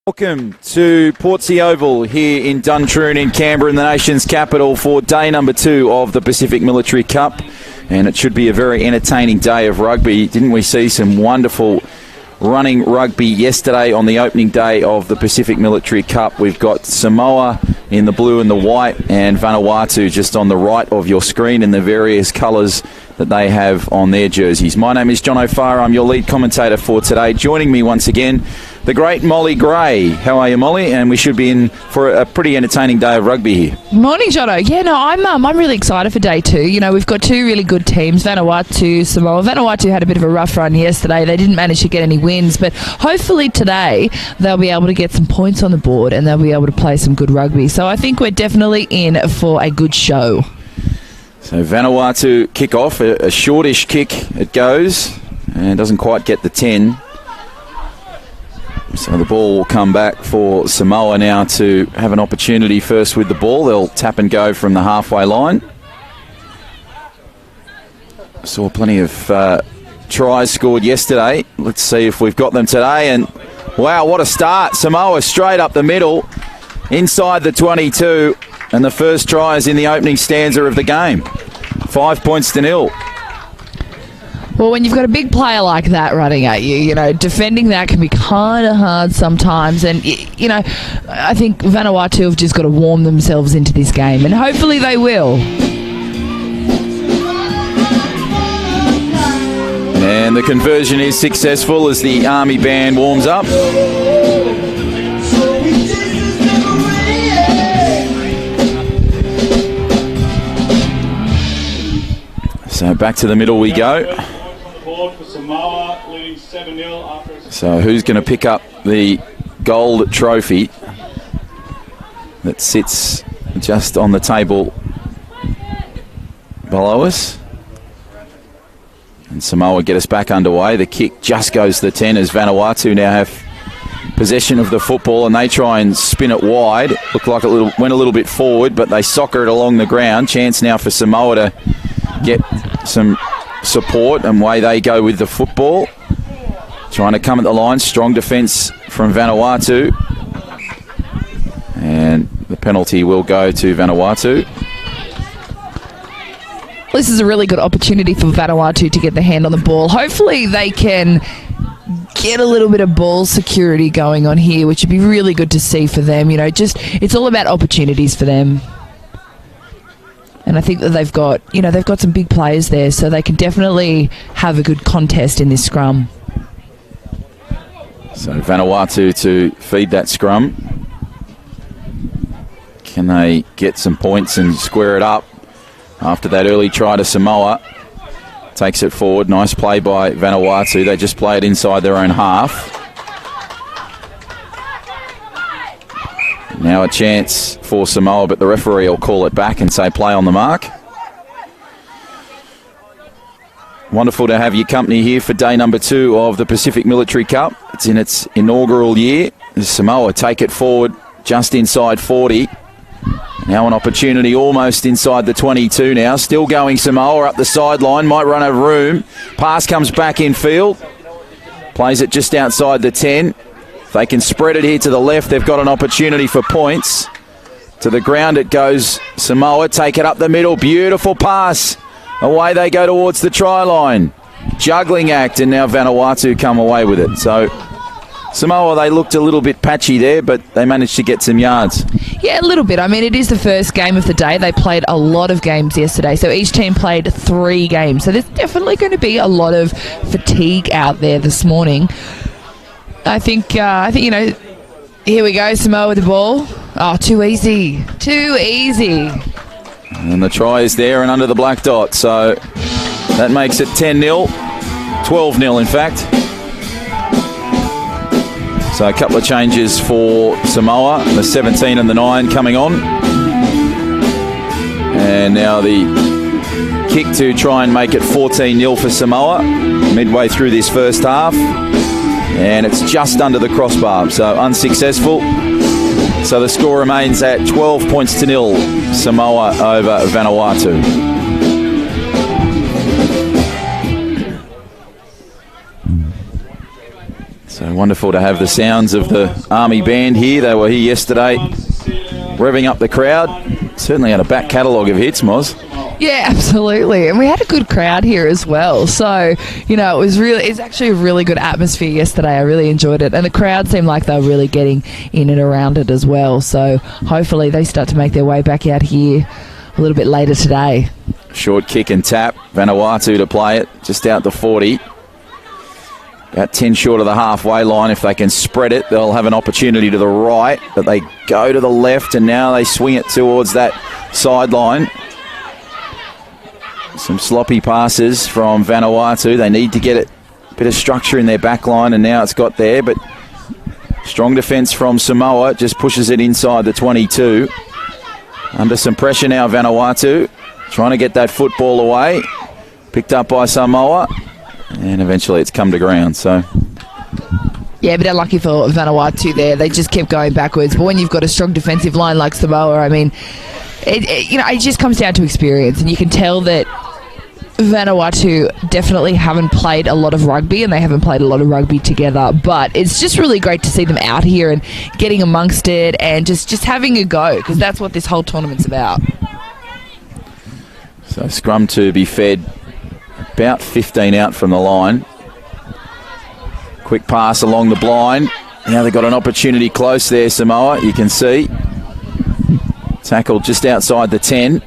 Welcome to Portsea Oval here in Duntroon in Canberra in the nation's capital for day number 2 of the Pacific Military Cup. And it should be a very entertaining day of rugby. Didn't we see some wonderful running rugby yesterday on the opening day of the Pacific Military Cup? We've got Samoa in the blue and the white and Vanuatu just on the right of your screen in the various colours that they have on their jerseys. My name is John O'Farr. I'm your lead commentator for today. Joining me once again, the great Molly Gray. How are you, Molly? And we should be in for a pretty entertaining day of rugby here. Morning, Jono. Yeah, no, I'm really excited for day 2. You know, we've got 2 really good teams, Vanuatu, Samoa. Vanuatu had a bit of a rough run yesterday. They didn't manage to get any wins, but hopefully today they'll be able to get some points on the board and they'll be able to play some good rugby. So I think we're definitely in for a good show. So Vanuatu kick off, a shortish kick it goes, and doesn't quite get the 10. So the ball will come back for Samoa now to have an opportunity first with the ball. They'll tap and go from the halfway line. Saw plenty of tries scored yesterday. Let's see if we've got them today. And wow, what a start. Samoa straight up the middle, inside the 22. And the first try is in the opening stanza of the game. 5 points to 0. Well, when you've got a big player like that running at you, you know, defending that can be kind of hard sometimes. And, you know, I think Vanuatu have just got to warm themselves into this game, and hopefully they will. And the conversion is successful as the Army band warms up. So back to the middle we go. So who's going to pick up the gold trophy that sits just on the table below us? And Samoa get us back underway. The kick just goes to the 10 as Vanuatu now have possession of the football, and they try and spin it wide. Looked like it went a little bit forward, but they soccer it along the ground. Chance now for Samoa to get some support, and away they go with the football. Trying to come at the line. Strong defence from Vanuatu. And the penalty will go to Vanuatu. This is a really good opportunity for Vanuatu to get the hand on the ball. Hopefully they can get a little bit of ball security going on here, which would be really good to see for them. You know, just it's all about opportunities for them. And I think that they've got some big players there, so they can definitely have a good contest in this scrum. So Vanuatu to feed that scrum. Can they get some points and square it up after that early try to Samoa? Takes it forward. Nice play by Vanuatu. They just play it inside their own half. Now a chance for Samoa, but the referee will call it back and say play on the mark. Wonderful to have your company here for day number 2 of the Pacific Military Cup. It's in its inaugural year. Samoa take it forward just inside 40. Now an opportunity almost inside the 22 now. Still going Samoa up the sideline. Might run out of room. Pass comes back in field. Plays it just outside the 10. If they can spread it here to the left, they've got an opportunity for points. To the ground it goes. Samoa take it up the middle. Beautiful pass. Away they go towards the try line. Juggling act, and now Vanuatu come away with it. So Samoa, they looked a little bit patchy there, but they managed to get some yards. Yeah, a little bit. I mean, it is the first game of the day. They played a lot of games yesterday, so each team played 3 games. So there's definitely going to be a lot of fatigue out there this morning. I think you know, here we go, Samoa with the ball. Oh, too easy. Too easy. And the try is there and under the black dot. So that makes it 10-0. 12-0, in fact. So a couple of changes for Samoa. The 17 and the 9 coming on. And now the kick to try and make it 14-0 for Samoa. Midway through this first half. And it's just under the crossbar, so unsuccessful. So the score remains at 12 points to 0, Samoa over Vanuatu. So wonderful to have the sounds of the Army Band here. They were here yesterday, revving up the crowd. Certainly had a back catalogue of hits, Moz. Yeah, absolutely. And we had a good crowd here as well. So, it's actually a really good atmosphere yesterday. I really enjoyed it. And the crowd seemed like they were really getting in and around it as well. So hopefully they start to make their way back out here a little bit later today. Short kick and tap. Vanuatu to play it just out the 40. About 10 short of the halfway line. If they can spread it, they'll have an opportunity to the right. But they go to the left, and now they swing it towards that sideline. Some sloppy passes from Vanuatu. They need to get it, a bit of structure in their back line, and now it's got there. But strong defence from Samoa. Just pushes it inside the 22. Under some pressure now, Vanuatu. Trying to get that football away. Picked up by Samoa. And eventually it's come to ground, so... Yeah, but unlucky for Vanuatu there. They just kept going backwards. But when you've got a strong defensive line like Samoa, I mean, it just comes down to experience. And you can tell that Vanuatu definitely haven't played a lot of rugby, and they haven't played a lot of rugby together. But it's just really great to see them out here and getting amongst it and just having a go, because that's what this whole tournament's about. So scrum to be fed about 15 out from the line. Quick pass along the blind. Now they've got an opportunity close there, Samoa. You can see. Tackled just outside the 10.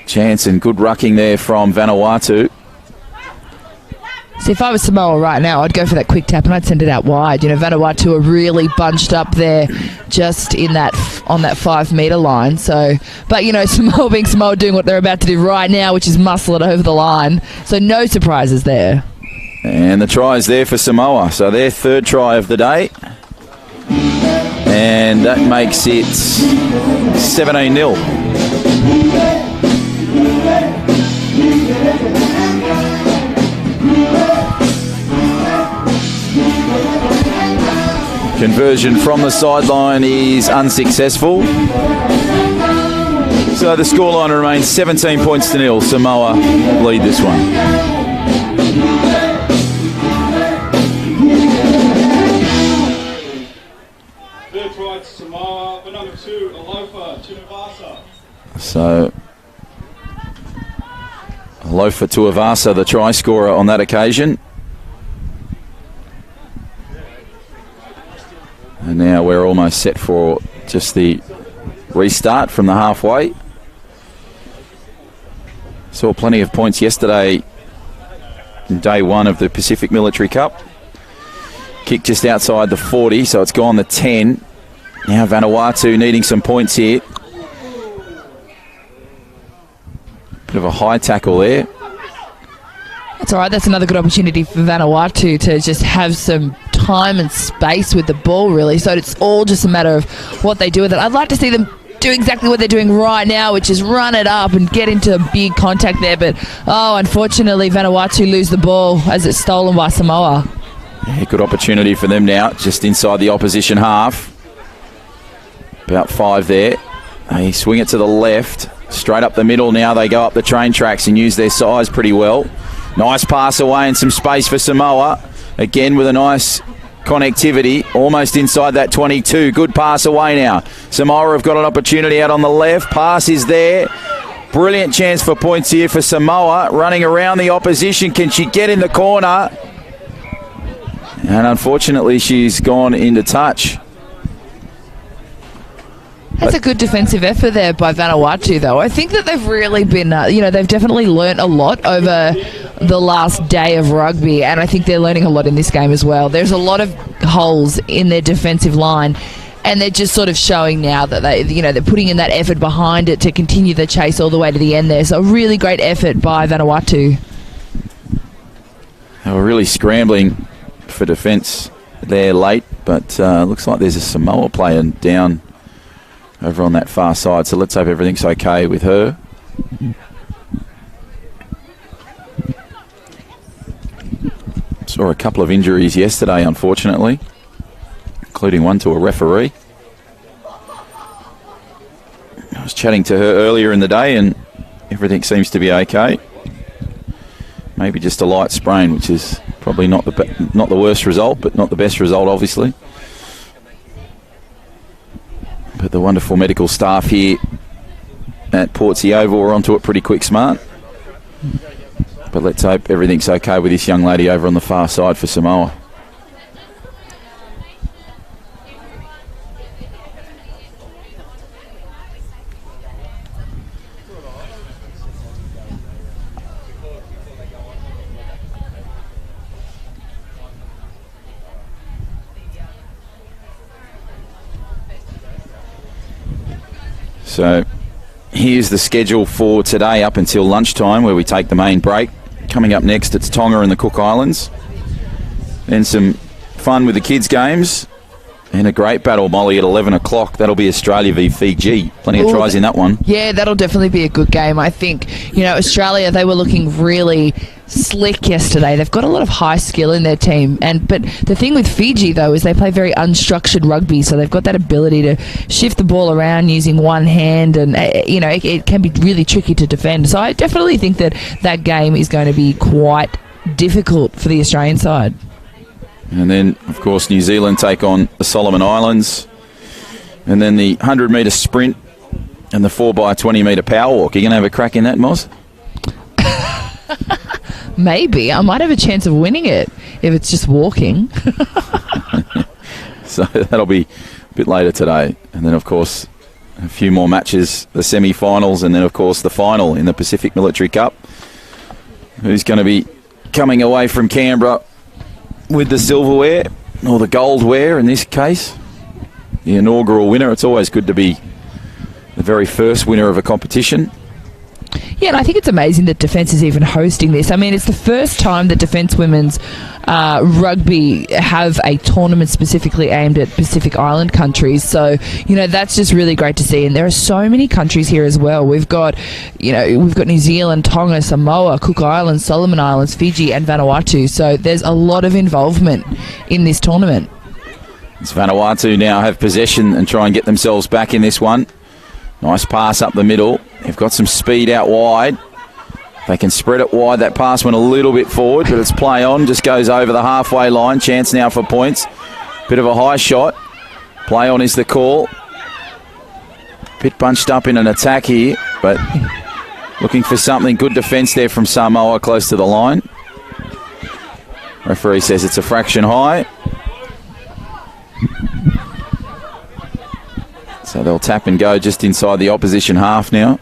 Chance and good rucking there from Vanuatu. See, if I was Samoa right now, I'd go for that quick tap and I'd send it out wide. Vanuatu are really bunched up there just on that 5 metre line. So, but Samoa being Samoa, doing what they're about to do right now, which is muscle it over the line. So no surprises there. And the try is there for Samoa. So their third try of the day. And that makes it 17-0. Conversion from the sideline is unsuccessful. So the scoreline remains 17 points to 0. Samoa lead this one. Third try to Samoa, for number 2, Alofa Tuivasa. So Alofa Tuivasa, the try scorer on that occasion. And now we're almost set for just the restart from the halfway. Saw plenty of points yesterday in day 1 of the Pacific Military Cup. Kick just outside the 40, so it's gone the 10. Now Vanuatu needing some points here. Bit of a high tackle there. That's all right. That's another good opportunity for Vanuatu to just have some time and space with the ball, really. So it's all just a matter of what they do with it. I'd like to see them do exactly what they're doing right now, which is run it up and get into big contact there. But, unfortunately, Vanuatu lose the ball as it's stolen by Samoa. Yeah, good opportunity for them now, just inside the opposition half. About 5 there. They swing it to the left, straight up the middle. Now they go up the train tracks and use their size pretty well. Nice pass away and some space for Samoa. Again with a nice connectivity, almost inside that 22. Good pass away now. Samoa have got an opportunity out on the left. Pass is there. Brilliant chance for points here for Samoa. Running around the opposition. Can she get in the corner? And unfortunately, she's gone into touch. That's a good defensive effort there by Vanuatu, though. I think that they've really been, they've definitely learnt a lot over the last day of rugby, and I think they're learning a lot in this game as well. There's a lot of holes in their defensive line, and they're just sort of showing now that they're putting in that effort behind it to continue the chase all the way to the end there. So a really great effort by Vanuatu. They were really scrambling for defence there late, but looks like there's a Samoa player down over on that far side, so let's hope everything's okay with her. Saw a couple of injuries yesterday, unfortunately, including one to a referee. I was chatting to her earlier in the day and everything seems to be okay. Maybe just a light sprain, which is probably not the worst result, but not the best result, obviously. But the wonderful medical staff here at Portsea Oval were onto it pretty quick smart. But let's hope everything's okay with this young lady over on the far side for Samoa. So here's the schedule for today up until lunchtime, where we take the main break. Coming up next, it's Tonga and the Cook Islands. Then some fun with the kids' games. And a great battle, Molly, at 11 o'clock. That'll be Australia v Fiji. Plenty of tries in that one. Yeah, that'll definitely be a good game. I think, Australia, they were looking really slick yesterday. They've got a lot of high skill in their team. But the thing with Fiji, though, is they play very unstructured rugby. So they've got that ability to shift the ball around using one hand. And, it can be really tricky to defend. So I definitely think that game is going to be quite difficult for the Australian side. And then, of course, New Zealand take on the Solomon Islands. And then the 100-metre sprint and the 4x20 metre power walk. Are you going to have a crack in that, Moz? Maybe. I might have a chance of winning it if it's just walking. So that'll be a bit later today. And then, of course, a few more matches, the semi-finals, and then, of course, the final in the Pacific Military Cup. Who's going to be coming away from Canberra with the silverware, or the goldware in this case, the inaugural winner? It's always good to be the very first winner of a competition. Yeah, and I think it's amazing that Defence is even hosting this. I mean, it's the first time that Defence Women's Rugby have a tournament specifically aimed at Pacific Island countries. So, that's just really great to see. And there are so many countries here as well. We've got New Zealand, Tonga, Samoa, Cook Islands, Solomon Islands, Fiji, and Vanuatu. So there's a lot of involvement in this tournament. It's Vanuatu now have possession and try and get themselves back in this one. Nice pass up the middle. They've got some speed out wide. They can spread it wide. That pass went a little bit forward, but it's play on. Just goes over the halfway line. Chance now for points. Bit of a high shot. Play on is the call. Bit bunched up in an attack here, but looking for something. Good defence there from Samoa close to the line. Referee says it's a fraction high. So they'll tap and go just inside the opposition half now.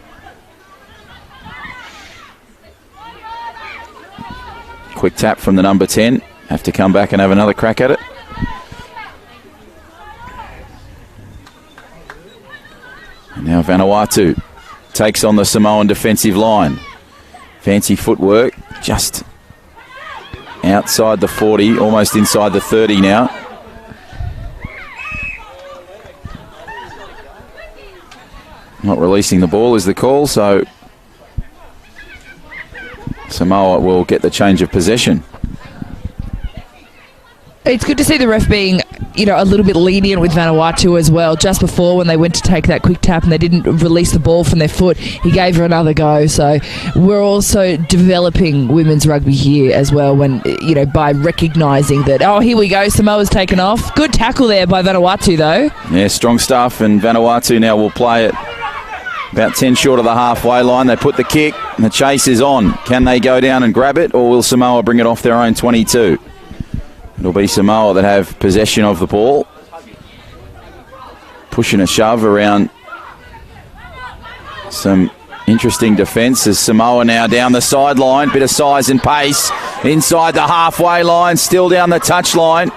Quick tap from the number 10. Have to come back and have another crack at it. And now Vanuatu takes on the Samoan defensive line. Fancy footwork, just outside the 40, almost inside the 30 now. Not releasing the ball is the call, so Samoa will get the change of possession. It's good to see the ref being, a little bit lenient with Vanuatu as well. Just before, when they went to take that quick tap and they didn't release the ball from their foot, he gave her another go. So we're also developing women's rugby here as well, when, by recognising that, here we go, Samoa's taken off. Good tackle there by Vanuatu, though. Yeah, strong stuff, and Vanuatu now will play it about 10 short of the halfway line. They put the kick, and the chase is on. Can they go down and grab it, or will Samoa bring it off their own 22? It'll be Samoa that have possession of the ball. Push and a shove around some interesting defence as Samoa now down the sideline. Bit of size and pace inside the halfway line, still down the touch line.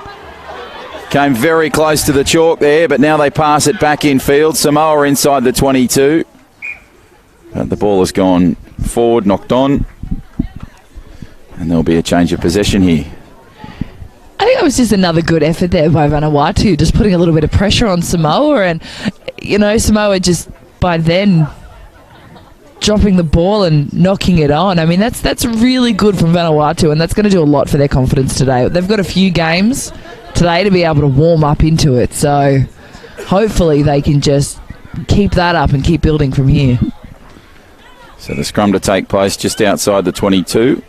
Came very close to the chalk there, but now they pass it back in field. Samoa inside the 22. But the ball has gone forward, knocked on. And there'll be a change of possession here. I think that was just another good effort there by Vanuatu, just putting a little bit of pressure on Samoa. And, Samoa just by then dropping the ball and knocking it on. I mean, that's really good from Vanuatu, and that's going to do a lot for their confidence today. They've got a few games today to be able to warm up into it. So hopefully they can just keep that up and keep building from here. So the scrum to take place just outside the 22.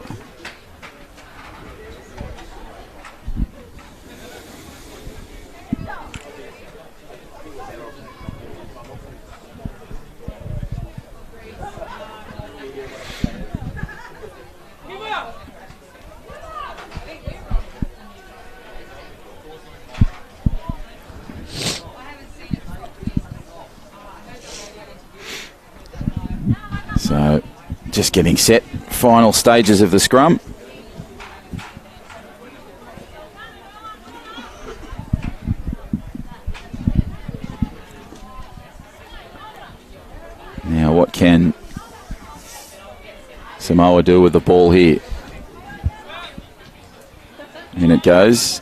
So just getting set. Final stages of the scrum. Now what can Samoa do with the ball here? In it goes.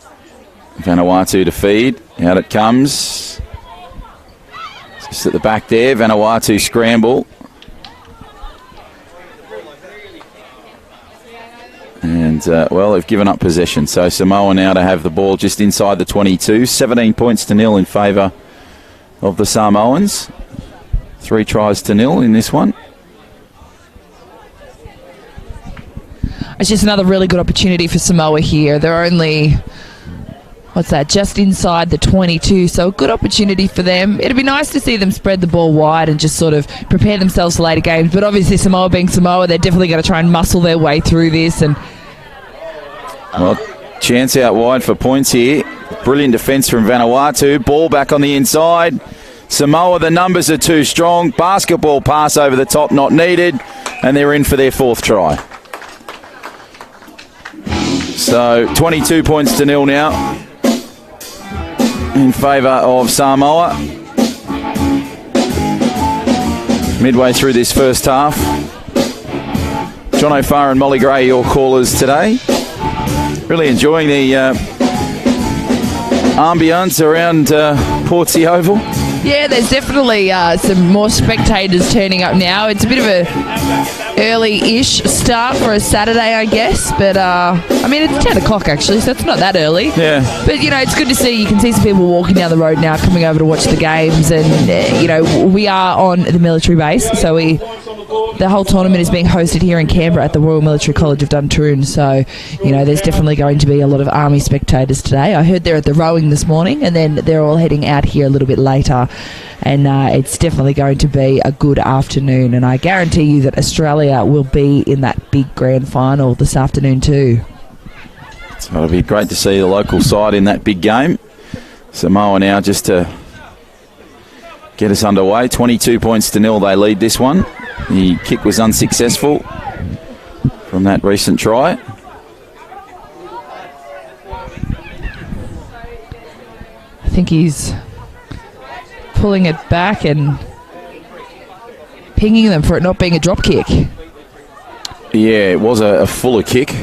Vanuatu to feed. Out it comes. Just at the back there. Vanuatu scramble. And, well, they've given up possession. So Samoa now to have the ball just inside the 22. 17 points to nil in favour of the Samoans. 3 tries to nil in this one. It's just another really good opportunity for Samoa here. They're only, just inside the 22, so a good opportunity for them. It'd be nice to see them spread the ball wide and just sort of prepare themselves for later games, but obviously Samoa being Samoa, they're definitely going to try and muscle their way through this. And well, chance out wide for points here. Brilliant defence from Vanuatu. Ball back on the inside. Samoa, the numbers are too strong. Basketball pass over the top, not needed, and they're in for their 4th try. So 22 points to nil now in favour of Samoa. Midway through this first half. John O'Farr and Molly Gray, your callers today. Really enjoying the ambience around Portsea Oval. yeah, there's definitely some more spectators turning up now. It's a bit of a early-ish start for a Saturday, I guess. But, I mean, it's 10 o'clock, actually, so it's not that early. Yeah. But, you know, it's good to see. You can see some people walking down the road now, coming over to watch the games. And, you know, we are on the military base, so the whole tournament is being hosted here in Canberra at the Royal Military College of Duntroon. So, you know, there's definitely going to be a lot of Army spectators today. I heard they're at the rowing this morning, and then they're all heading out here a little bit later. And it's definitely going to be a good afternoon. And I guarantee you that Australia will be in that big grand final this afternoon too. So it'll be great to see the local side in that big game. Samoa now just to get us underway. 22 points to nil, they lead this one. The kick was unsuccessful from that recent try. I think he's pulling it back and pinging them for it not being a drop kick. Yeah, it was a fuller kick.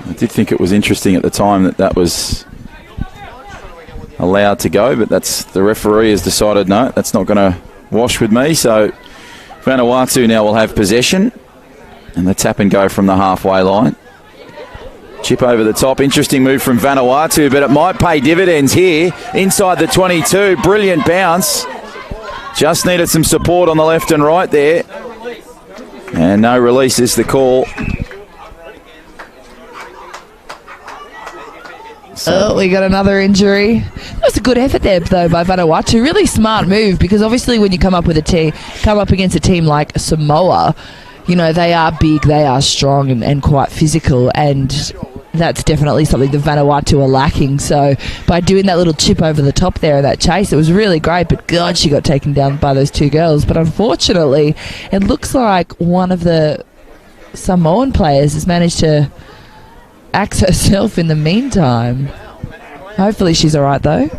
I did think it was interesting at the time that was allowed to go, but that's the referee has decided no, that's not going to wash with me. So Vanuatu now will have possession, and the tap and go from the halfway line. Chip over the top. Interesting move from Vanuatu, but it might pay dividends here inside the 22. Brilliant bounce. Just needed some support on the left and right there. And no release is the call. Oh, we got another injury. That was a good effort there, though, by Vanuatu. Really smart move, because obviously when you come up against a team like Samoa, you know, they are big, they are strong and quite physical, and that's definitely something the Vanuatu are lacking. So by doing that little chip over the top there, that chase, it was really great, but God, she got taken down by those two girls. But unfortunately, it looks like one of the Samoan players has managed to axe herself in the meantime. Hopefully she's all right, though,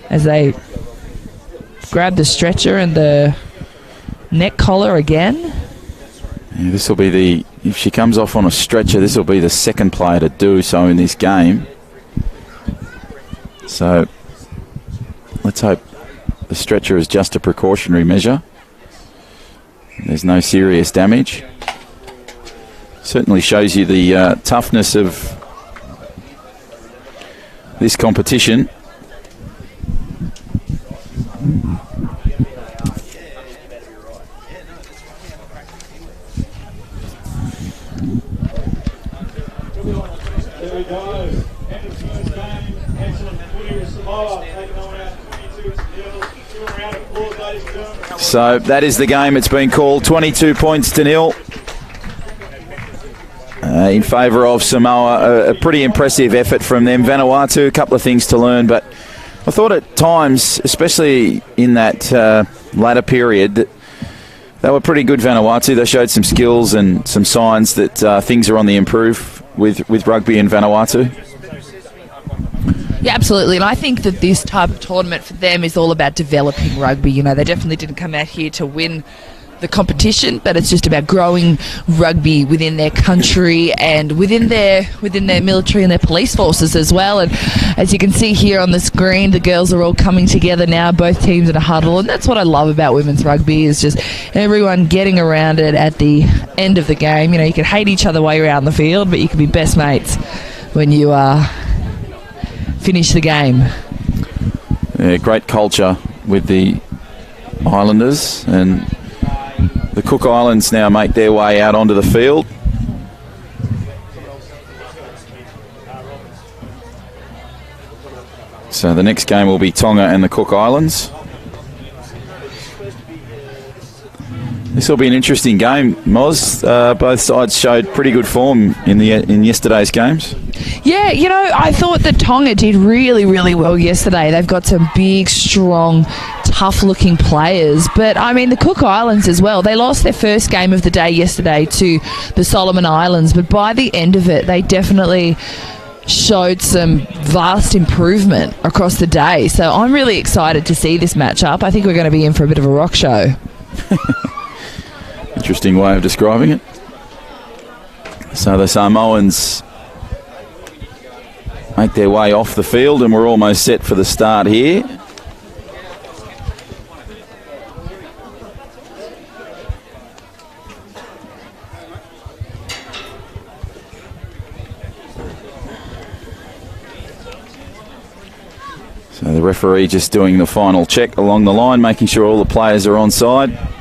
as they grab the stretcher and the neck collar again. Yeah, this will be if she comes off on a stretcher, this will be the second player to do so in this game. So let's hope the stretcher is just a precautionary measure. There's no serious damage. Certainly shows you the toughness of this competition. There we go. End of the first game. Excellent footy with Samoa taking on out 22-0. Give them a round of applause, ladies and gentlemen. So that is the game. It's been called 22 points to nil. In favour of Samoa, a pretty impressive effort from them. Vanuatu, a couple of things to learn, but I thought at times, especially in that latter period, that They were pretty good, Vanuatu. They showed some skills and some signs that things are on the improve with rugby in Vanuatu. Yeah, absolutely. And I think that this type of tournament for them is all about developing rugby. You know, they definitely didn't come out here to win the competition, but it's just about growing rugby within their country and within their military and their police forces as well. And as you can see here on the screen, the girls are all coming together now, both teams in a huddle, and that's what I love about women's rugby, is just everyone getting around it at the end of the game. You know, you can hate each other way around the field, but you can be best mates when you finish the game. Yeah, great culture with the Islanders, and the Cook Islands now make their way out onto the field. So the next game will be Tonga and the Cook Islands. This will be an interesting game, Moz. Both sides showed pretty good form in yesterday's games. Yeah, you know, I thought that Tonga did really, really well yesterday. They've got some big, strong, tough-looking players. But, I mean, the Cook Islands as well. They lost their first game of the day yesterday to the Solomon Islands. But by the end of it, they definitely showed some vast improvement across the day. So I'm really excited to see this matchup. I think we're going to be in for a bit of a rock show. Interesting way of describing it. So the Samoans make their way off the field, and we're almost set for the start here. So the referee just doing the final check along the line, making sure all the players are onside.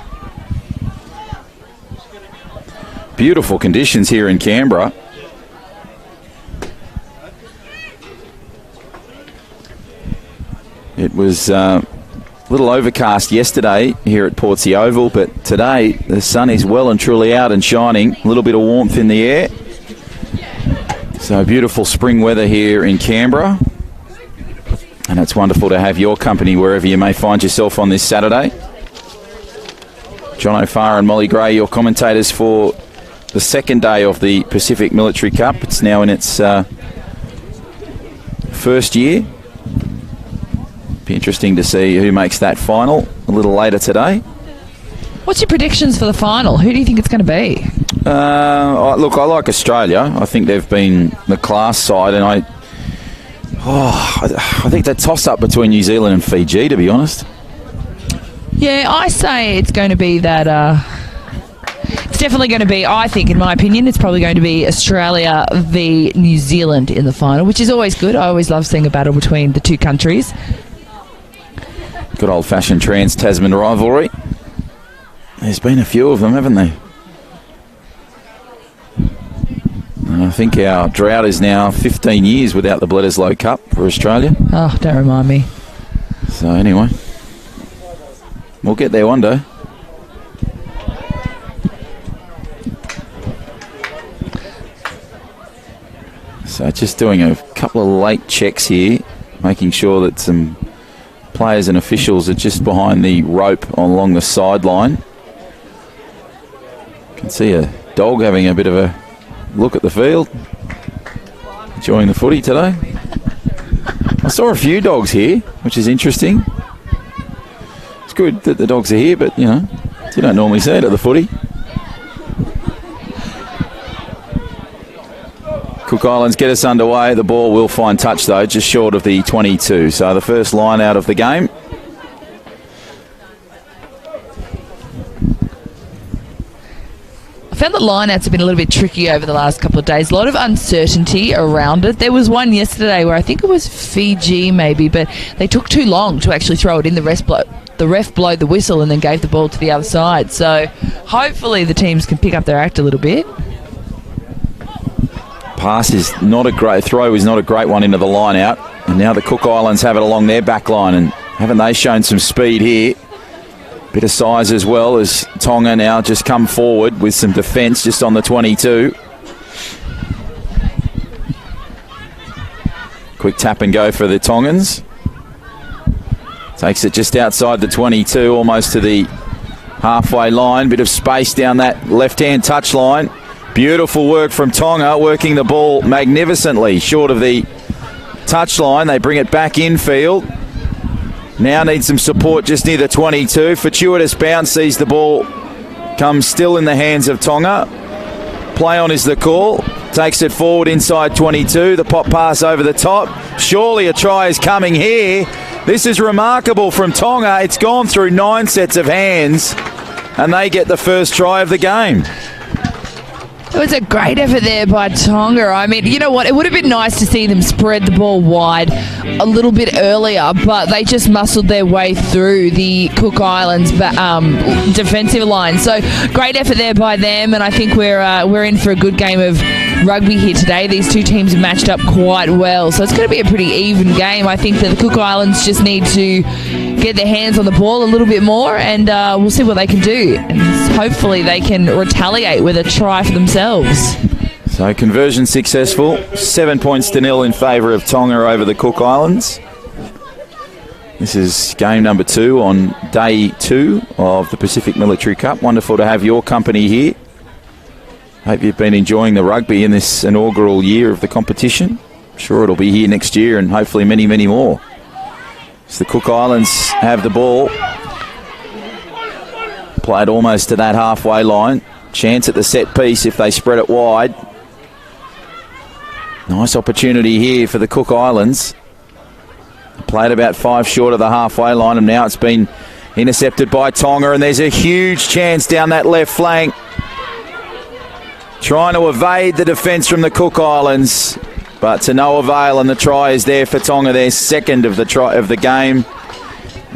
Beautiful conditions here in Canberra. It was a little overcast yesterday here at Portsea Oval, but today the sun is well and truly out and shining. A little bit of warmth in the air. So beautiful spring weather here in Canberra. And it's wonderful to have your company wherever you may find yourself on this Saturday. John O'Farr and Molly Gray, your commentators for the second day of the Pacific Military Cup. It's now in its first year. Be interesting to see who makes that final a little later today. What's your predictions for the final? Who do you think it's going to be? Look, I like Australia. I think they've been the class side, and I think that toss-up between New Zealand and Fiji, to be honest. Yeah, I say it's going to be that... It's definitely going to be, I think, in my opinion, it's probably going to be Australia v New Zealand in the final, which is always good. I always love seeing a battle between the two countries. Good old-fashioned trans-Tasman rivalry. There's been a few of them, haven't there? And I think our drought is now 15 years without the Bledisloe Cup for Australia. Oh, don't remind me. So anyway, we'll get there one day. So just doing a couple of late checks here, making sure that some players and officials are just behind the rope along the sideline. You can see a dog having a bit of a look at the field, enjoying the footy today. I saw a few dogs here, which is interesting. It's good that the dogs are here, but you know, you don't normally see it at the footy. Cook Islands get us underway. The ball will find touch, though, just short of the 22. So the first line out of the game. I found the lineouts have been a little bit tricky over the last couple of days. A lot of uncertainty around it. There was one yesterday where I think it was Fiji maybe, but they took too long to actually throw it in. The ref blowed the whistle and then gave the ball to the other side. So hopefully the teams can pick up their act a little bit. Pass is not a great throw, is not a great one into the line out. And now the Cook Islands have it along their back line, and haven't they shown some speed here? Bit of size as well, as Tonga now just come forward with some defence just on the 22. Quick tap and go for the Tongans. Takes it just outside the 22, almost to the halfway line. Bit of space down that left-hand touchline. Beautiful work from Tonga, working the ball magnificently short of the touchline. They bring it back infield. Now need some support just near the 22. Fortuitous bounce sees the ball come still in the hands of Tonga. Play on is the call. Takes it forward inside 22. The pop pass over the top. Surely a try is coming here. This is remarkable from Tonga. It's gone through 9 sets of hands, and they get the first try of the game. It was a great effort there by Tonga. I mean, you know what? It would have been nice to see them spread the ball wide a little bit earlier, but they just muscled their way through the Cook Islands defensive line. So great effort there by them, and I think we're in for a good game of rugby here today. These two teams have matched up quite well, so it's going to be a pretty even game. I think that the Cook Islands just need to get their hands on the ball a little bit more, and we'll see what they can do. And hopefully they can retaliate with a try for themselves. So conversion successful. 7 points to 0 in favour of Tonga over the Cook Islands. This is game number 2 on day 2 of the Pacific Military Cup. Wonderful to have your company here. Hope you've been enjoying the rugby in this inaugural year of the competition. I'm sure it'll be here next year and hopefully many, many more. As the Cook Islands have the ball. Played almost to that halfway line. Chance at the set piece if they spread it wide. Nice opportunity here for the Cook Islands. Played about 5 short of the halfway line, and now it's been intercepted by Tonga, and there's a huge chance down that left flank. Trying to evade the defence from the Cook Islands, but to no avail, and the try is there for Tonga, their second of the game.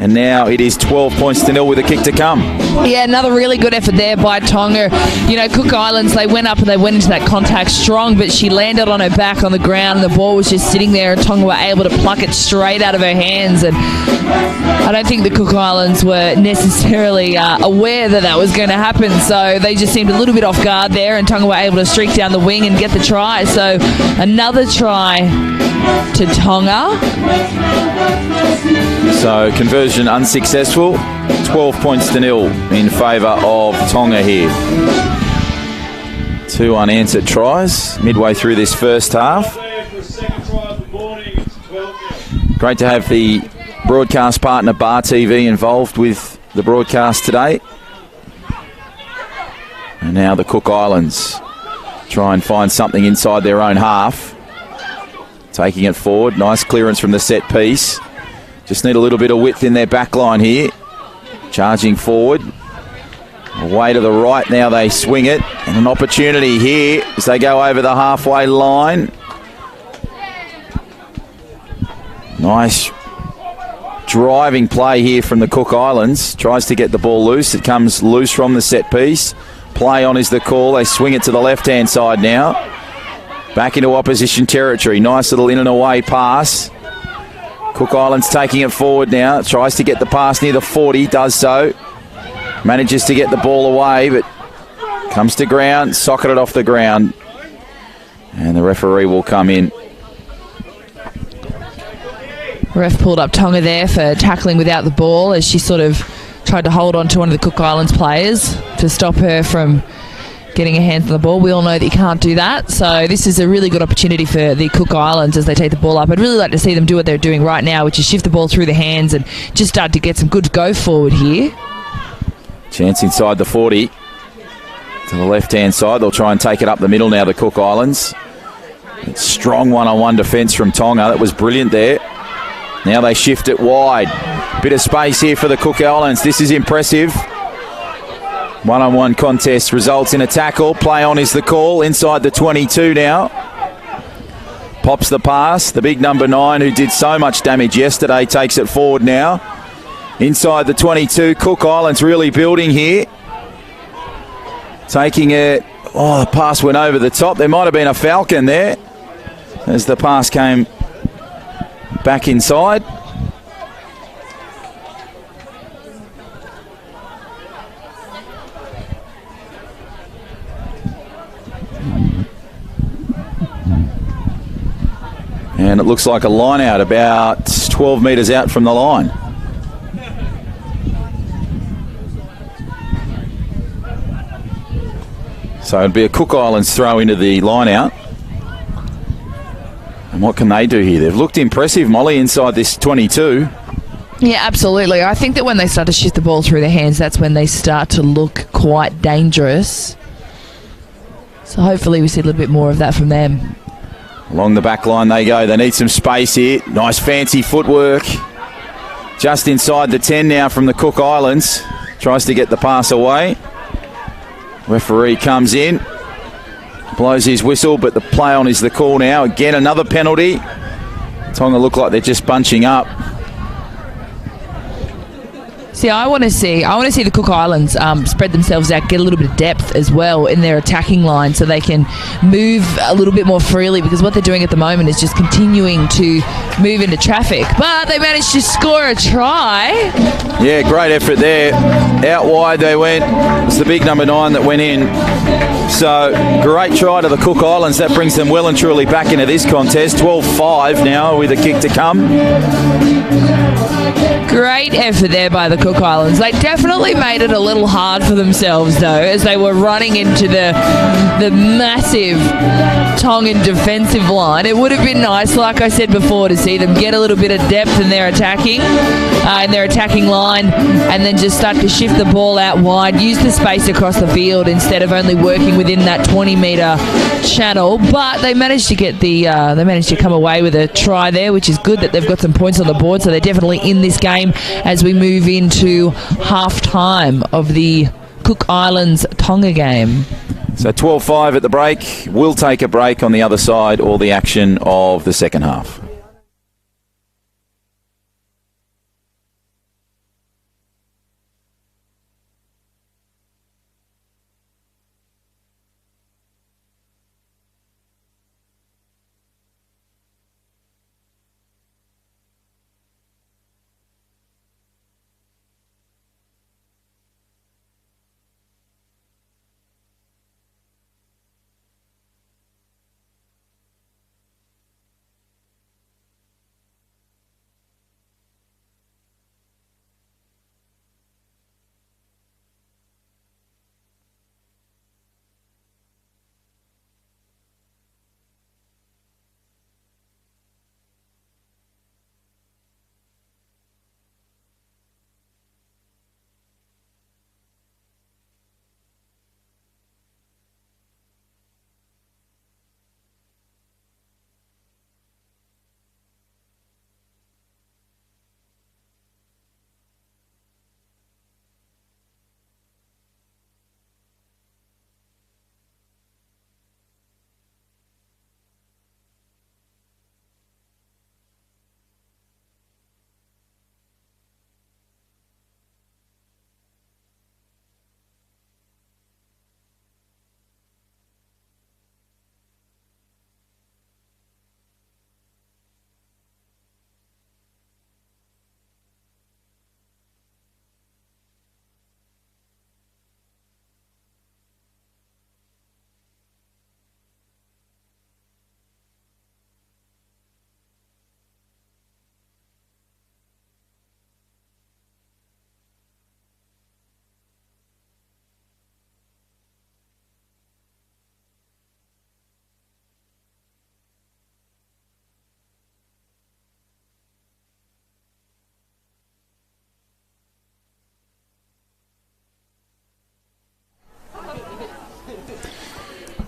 And now it is 12 points to 0 with a kick to come. Yeah, another really good effort there by Tonga. You know, Cook Islands, they went up and they went into that contact strong, but she landed on her back on the ground and the ball was just sitting there, and Tonga were able to pluck it straight out of her hands. And I don't think the Cook Islands were necessarily aware that that was going to happen, so they just seemed a little bit off guard there, and Tonga were able to streak down the wing and get the try. So another try to Tonga. So conversion unsuccessful. 12 points to 0 in favour of Tonga here. 2 unanswered tries midway through this first half. Great to have the broadcast partner Bar TV involved with the broadcast today. And now the Cook Islands try and find something inside their own half. Taking it forward. Nice clearance from the set piece. Just need a little bit of width in their back line here. Charging forward. Away to the right now, they swing it. And an opportunity here as they go over the halfway line. Nice driving play here from the Cook Islands. Tries to get the ball loose. It comes loose from the set piece. Play on is the call. They swing it to the left-hand side now. Back into opposition territory. Nice little in and away pass. Cook Islands taking it forward now. Tries to get the pass near the 40. Does so. Manages to get the ball away, but comes to ground. Socketed off the ground. And the referee will come in. Ref pulled up Tonga there for tackling without the ball as she sort of tried to hold on to one of the Cook Islands players to stop her from getting her hands on the ball. We all know that you can't do that. So this is a really good opportunity for the Cook Islands as they take the ball up. I'd really like to see them do what they're doing right now, which is shift the ball through the hands and just start to get some good go forward here. Chance inside the 40. To the left-hand side. They'll try and take it up the middle now, the Cook Islands. It's strong one-on-one defence from Tonga. That was brilliant there. Now they shift it wide. Bit of space here for the Cook Islands. This is impressive. One-on-one contest results in a tackle. Play on is the call. Inside the 22 now. Pops the pass. The big number 9 who did so much damage yesterday takes it forward now. Inside the 22. Cook Islands really building here. Taking it. Oh, the pass went over the top. There might have been a falcon there as the pass came back inside. And it looks like a line out about 12 metres out from the line. So it'd be a Cook Islands throw into the line out. And what can they do here? They've looked impressive, Molly, inside this 22. Yeah, absolutely. I think that when they start to shift the ball through their hands, that's when they start to look quite dangerous. So hopefully we see a little bit more of that from them. Along the back line they go. They need some space here. Nice fancy footwork. Just inside the 10 now from the Cook Islands. Tries to get the pass away. Referee comes in. Blows his whistle, but the play on is the call now. Again, another penalty. Tonga look like they're just bunching up. See, I want to see the Cook Islands spread themselves out, get a little bit of depth as well in their attacking line so they can move a little bit more freely, because what they're doing at the moment is just continuing to move into traffic. But they managed to score a try. Yeah, great effort there. Out wide they went. It's the big number 9 that went in. So, great try to the Cook Islands. That brings them well and truly back into this contest. 12-5 now with a kick to come. Great effort there by the Cook Islands. They definitely made it a little hard for themselves, though, as they were running into the massive Tongan defensive line. It would have been nice, like I said before, to see them get a little bit of depth in their attacking line, and then just start to shift the ball out wide, use the space across the field instead of only working within that 20-metre channel. But they managed to get they managed to come away with a try there, which is good that they've got some points on the board. So they're definitely in this game as we move into half-time of the Cook Islands Tonga game. So 12-5 at the break. We'll take a break on the other side, all the action of the second half.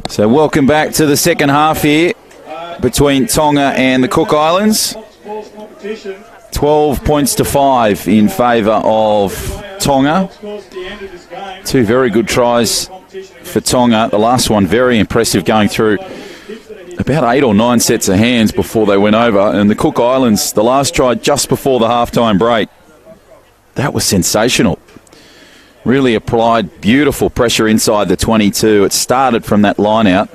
So welcome back to the second half here between Tonga and the Cook Islands. 12 points to 5 in favour of Tonga. Two very good tries for Tonga. The last one very impressive, going through about 8 or 9 sets of hands before they went over. And the Cook Islands, the last try just before the halftime break, that was sensational. Really applied beautiful pressure inside the 22. It started from that line out,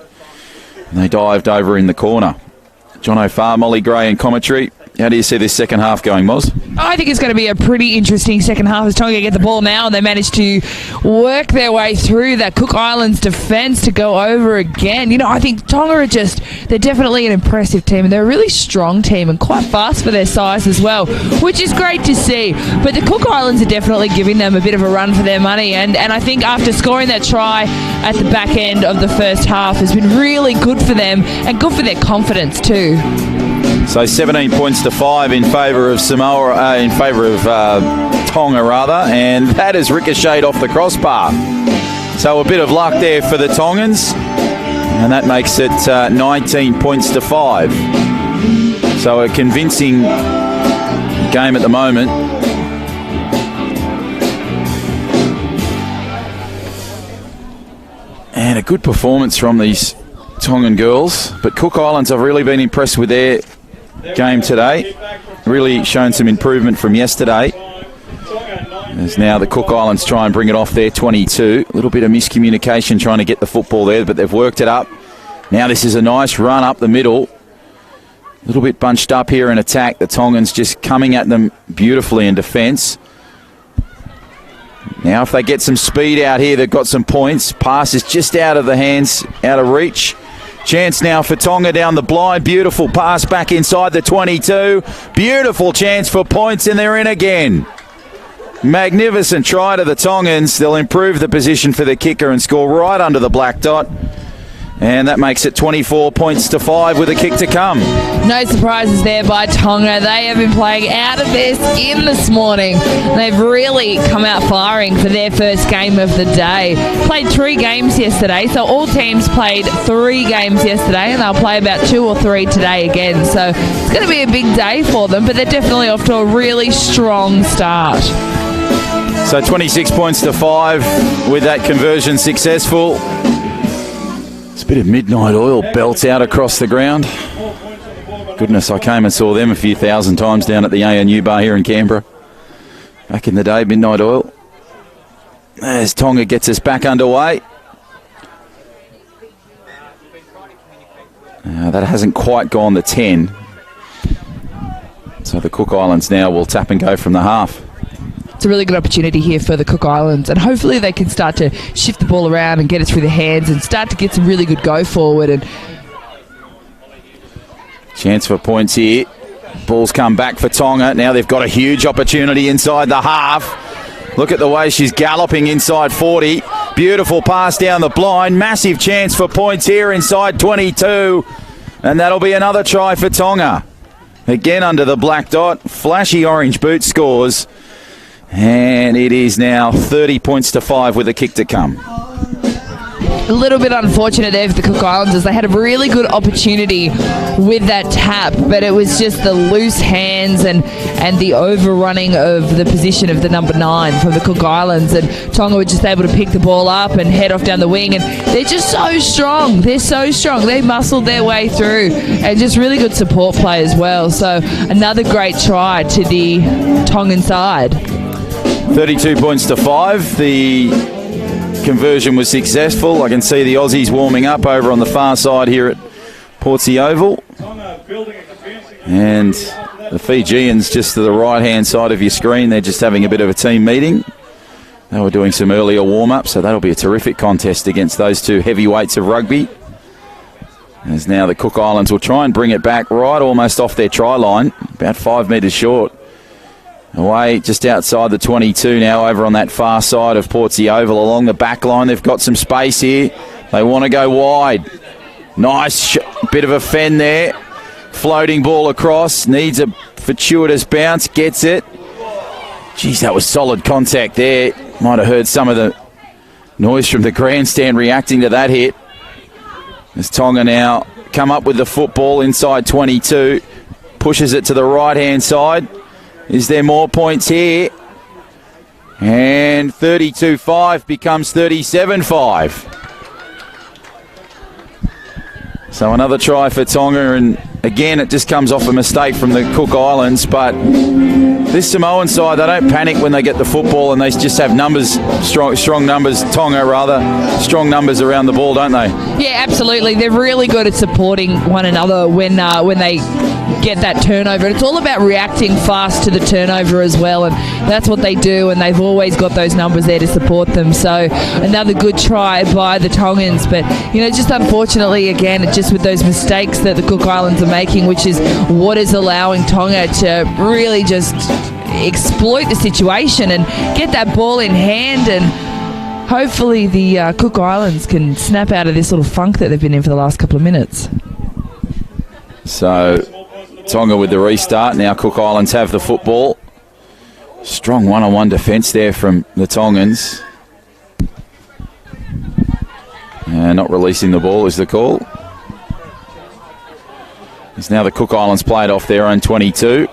and they dived over in the corner. John O'Farr, Molly Gray in commentary. How do you see this second half going, Moz? I think it's going to be a pretty interesting second half as Tonga get the ball now and they manage to work their way through that Cook Islands defence to go over again. You know, I think Tonga they're definitely an impressive team and they're a really strong team and quite fast for their size as well, which is great to see. But the Cook Islands are definitely giving them a bit of a run for their money, and I think after scoring that try at the back end of the first half has been really good for them and good for their confidence too. So 17 points to 5 in favour of Samoa, in favour of Tonga rather, and that has ricocheted off the crossbar. So a bit of luck there for the Tongans, and that makes it 19 points to 5. So a convincing game at the moment. And a good performance from these Tongan girls, but Cook Islands, I've really been impressed with their game today. Really shown some improvement from yesterday. As now the Cook Islands try and bring it off their 22. A little bit of miscommunication trying to get the football there, but they've worked it up. Now this is a nice run up the middle. A little bit bunched up here in attack. The Tongans just coming at them beautifully in defence. Now if they get some speed out here, they've got some points. Pass is just out of the hands, out of reach. Chance now for Tonga down the blind. Beautiful pass back inside the 22. Beautiful chance for points, and they're in again. Magnificent try to the Tongans. They'll improve the position for the kicker and score right under the black dot. And that makes it 24 points to 5 with a kick to come. No surprises there by Tonga. They have been playing out of their skin this morning. They've really come out firing for their first game of the day. Played 3 games yesterday, so all teams played 3 games yesterday, and they'll play about 2 or 3 today again. So it's going to be a big day for them, but they're definitely off to a really strong start. So 26 points to 5 with that conversion successful. It's a bit of midnight oil belts out across the ground. Goodness, I came and saw them a few thousand times down at the ANU bar here in Canberra. Back in the day, midnight oil. As Tonga gets us back underway. That hasn't quite gone the 10. So the Cook Islands now will tap and go from the half. It's a really good opportunity here for the Cook Islands, and hopefully they can start to shift the ball around and get it through their hands and start to get some really good go forward. And chance for points here. Ball's come back for Tonga. Now they've got a huge opportunity inside the half. Look at the way she's galloping inside 40. Beautiful pass down the blind. Massive chance for points here inside 22. And that'll be another try for Tonga. Again under the black dot. Flashy orange boot scores. And it is now 30 points to 5 with a kick to come. A little bit unfortunate there for the Cook Islanders. They had a really good opportunity with that tap, but it was just the loose hands and the overrunning of the position of the number 9 from the Cook Islands. And Tonga were just able to pick the ball up and head off down the wing. And they're just so strong. They're so strong. They muscled their way through, and just really good support play as well. So another great try to the Tongan side. 32 points to 5. The conversion was successful. I can see the Aussies warming up over on the far side here at Portsea Oval. And the Fijians just to the right-hand side of your screen. They're just having a bit of a team meeting. They were doing some earlier warm-up, so that'll be a terrific contest against those 2 heavyweights of rugby. As now the Cook Islands will try and bring it back right almost off their try line, about 5 metres short. Away just outside the 22 now, over on that far side of Portsea Oval along the back line. They've got some space here. They want to go wide. Nice bit of a fend there. Floating ball across. Needs a fortuitous bounce. Gets it. Geez, that was solid contact there. Might have heard some of the noise from the grandstand reacting to that hit. As Tonga now come up with the football inside 22. Pushes it to the right-hand side. Is there more points here? And 32-5 becomes 37-5. So another try for Tonga, and again it just comes off a mistake from the Cook Islands, but this Samoan side, they don't panic when they get the football, and they just have numbers, strong numbers, Tonga rather, strong numbers around the ball, don't they? Yeah, absolutely. They're really good at supporting one another when they get that turnover. And it's all about reacting fast to the turnover as well, and that's what they do, and they've always got those numbers there to support them. So another good try by the Tongans, but just unfortunately again, just with those mistakes that the Cook Islands are making, which is what is allowing Tonga to really just exploit the situation and get that ball in hand, and hopefully the Cook Islands can snap out of this little funk that they've been in for the last couple of minutes. So Tonga with the restart. Now Cook Islands have the football. Strong one-on-one defence there from the Tongans. And not releasing the ball is the call. It's now the Cook Islands played off their own 22.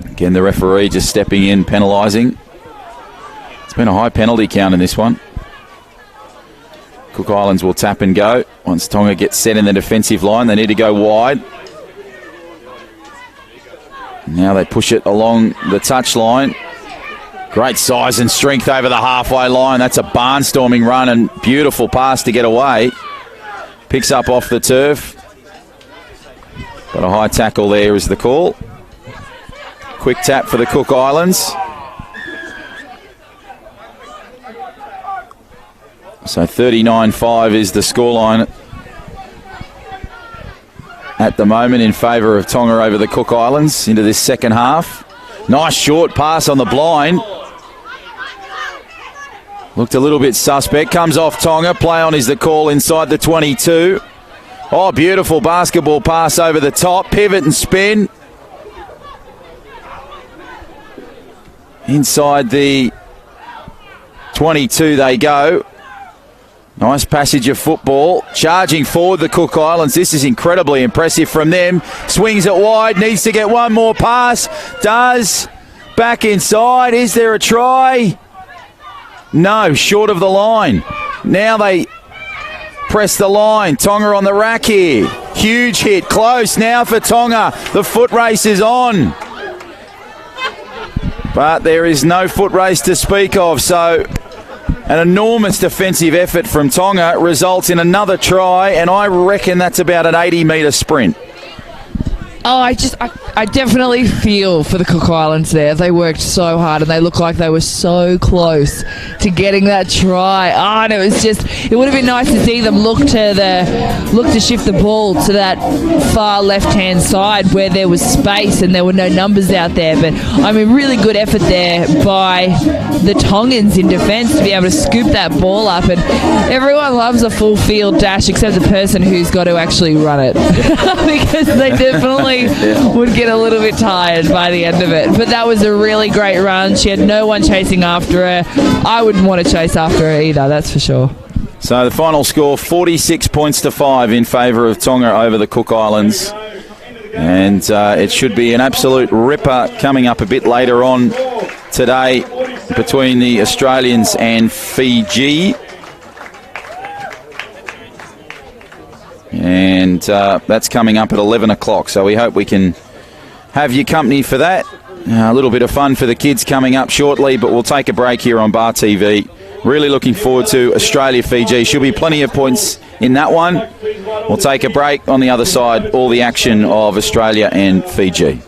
Again, the referee just stepping in, penalising. It's been a high penalty count in this one. Cook Islands will tap and go. Once Tonga gets set in the defensive line, they need to go wide. Now they push it along the touchline. Great size and strength over the halfway line. That's a barnstorming run and beautiful pass to get away. Picks up off the turf. But a high tackle there is the call. Quick tap for the Cook Islands. So 39-5 is the scoreline at the moment in favour of Tonga over the Cook Islands into this second half. Nice short pass on the blind. Looked a little bit suspect. Comes off Tonga. Play on is the call inside the 22. Oh, beautiful basketball pass over the top. Pivot and spin. Inside the 22 they go. Nice passage of football. Charging forward the Cook Islands. This is incredibly impressive from them. Swings it wide. Needs to get one more pass. Does. Back inside. Is there a try? No, short of the line. Now they press the line. Tonga on the rack here. Huge hit. Close now for Tonga. The foot race is on. But there is no foot race to speak of. So an enormous defensive effort from Tonga results in another try, and I reckon that's about an 80-metre sprint. Oh, I definitely feel for the Cook Islands there. They worked so hard and they looked like they were so close to getting that try. Oh, and it would have been nice to see them look to shift the ball to that far left-hand side where there was space and there were no numbers out there. But, really good effort there by the Tongans in defence to be able to scoop that ball up. And everyone loves a full field dash except the person who's got to actually run it because they definitely would get a little bit tired by the end of it. But that was a really great run. She had no one chasing after her. I wouldn't want to chase after her either, that's for sure. So the final score, 46-5 in favour of Tonga over the Cook Islands. And it should be an absolute ripper coming up a bit later on today between the Australians and Fiji. And that's coming up at 11 o'clock, so we hope we can have your company for that. A little bit of fun for the kids coming up shortly, but we'll take a break here on Bar TV. Really looking forward to Australia-Fiji. Should be plenty of points in that one. We'll take a break. On the other side, all the action of Australia and Fiji.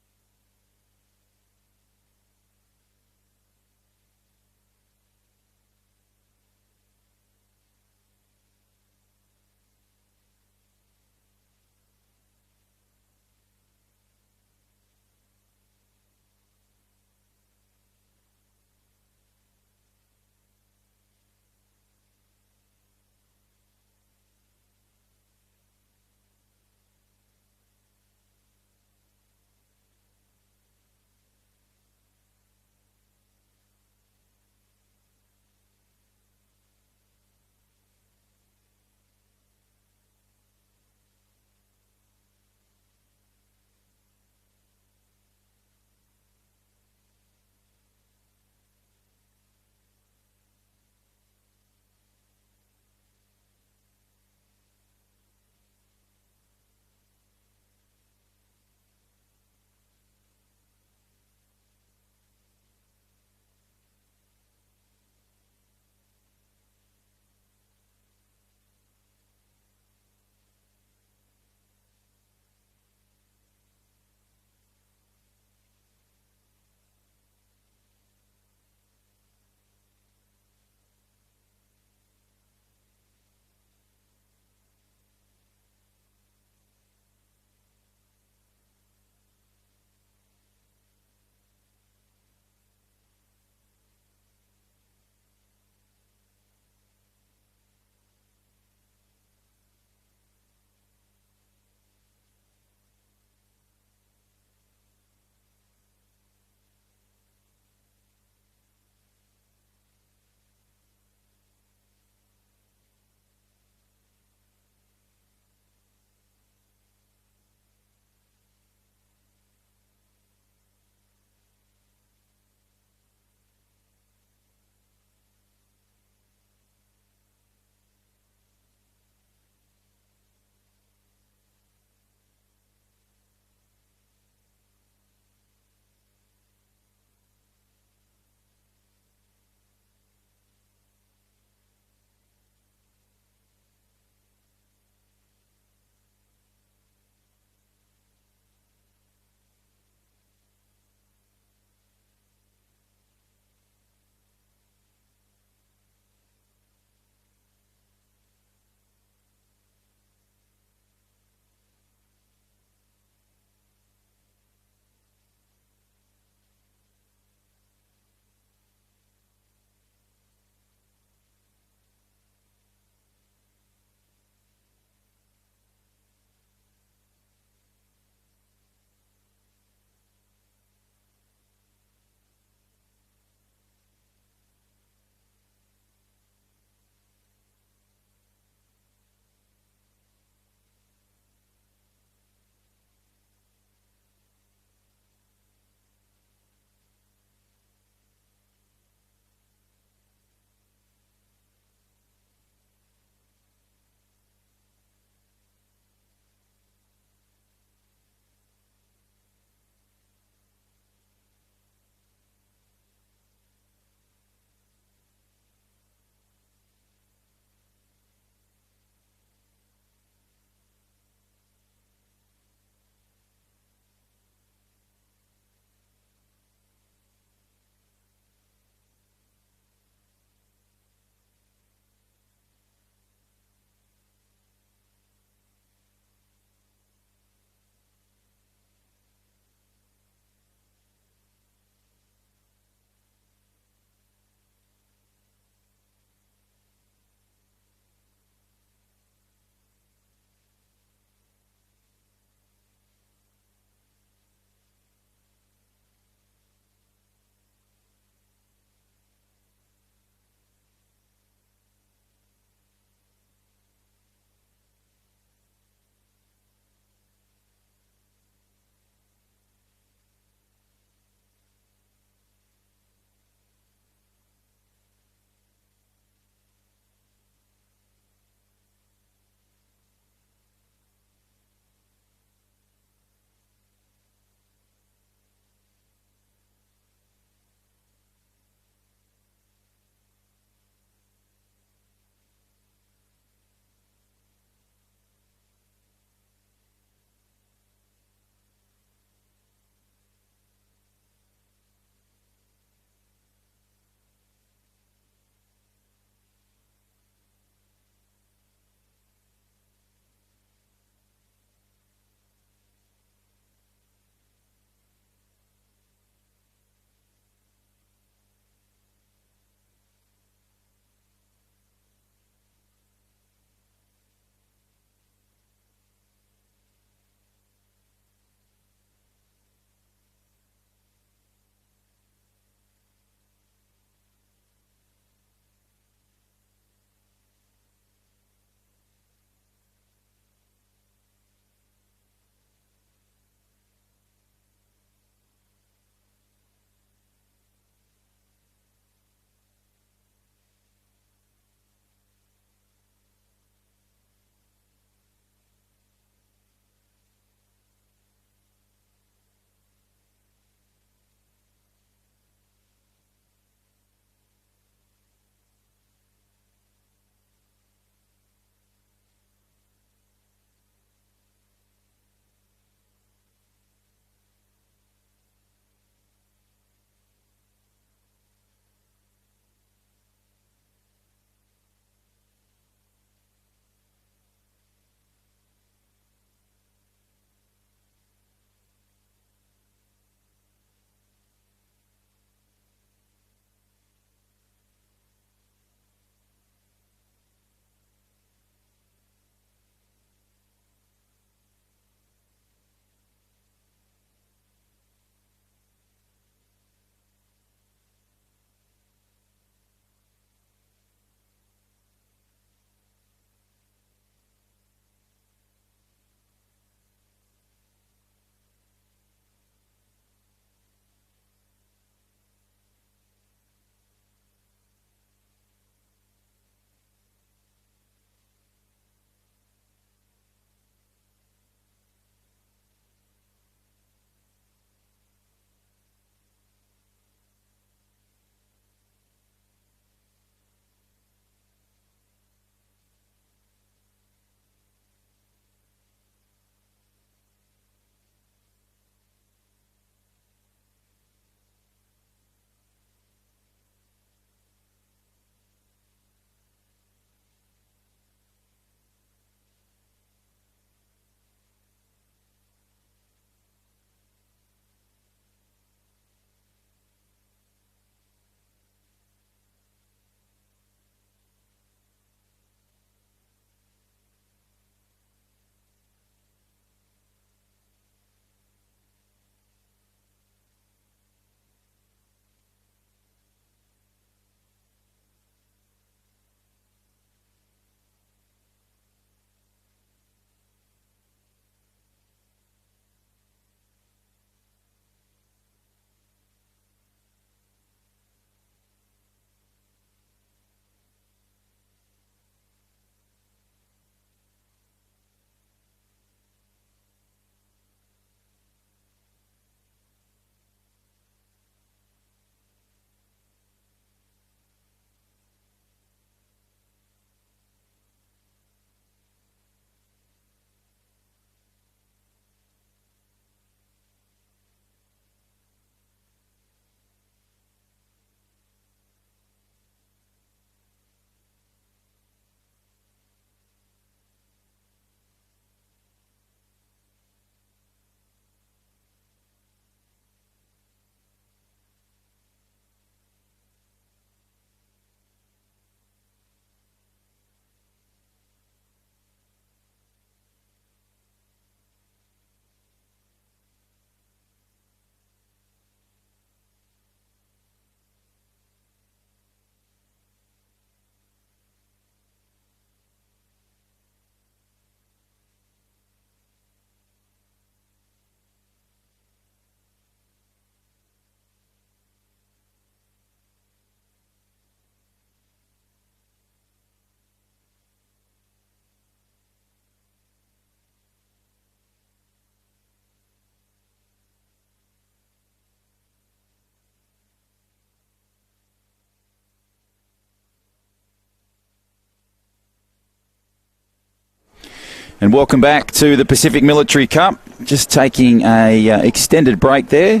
And welcome back to the Pacific Military Cup. Just taking a extended break there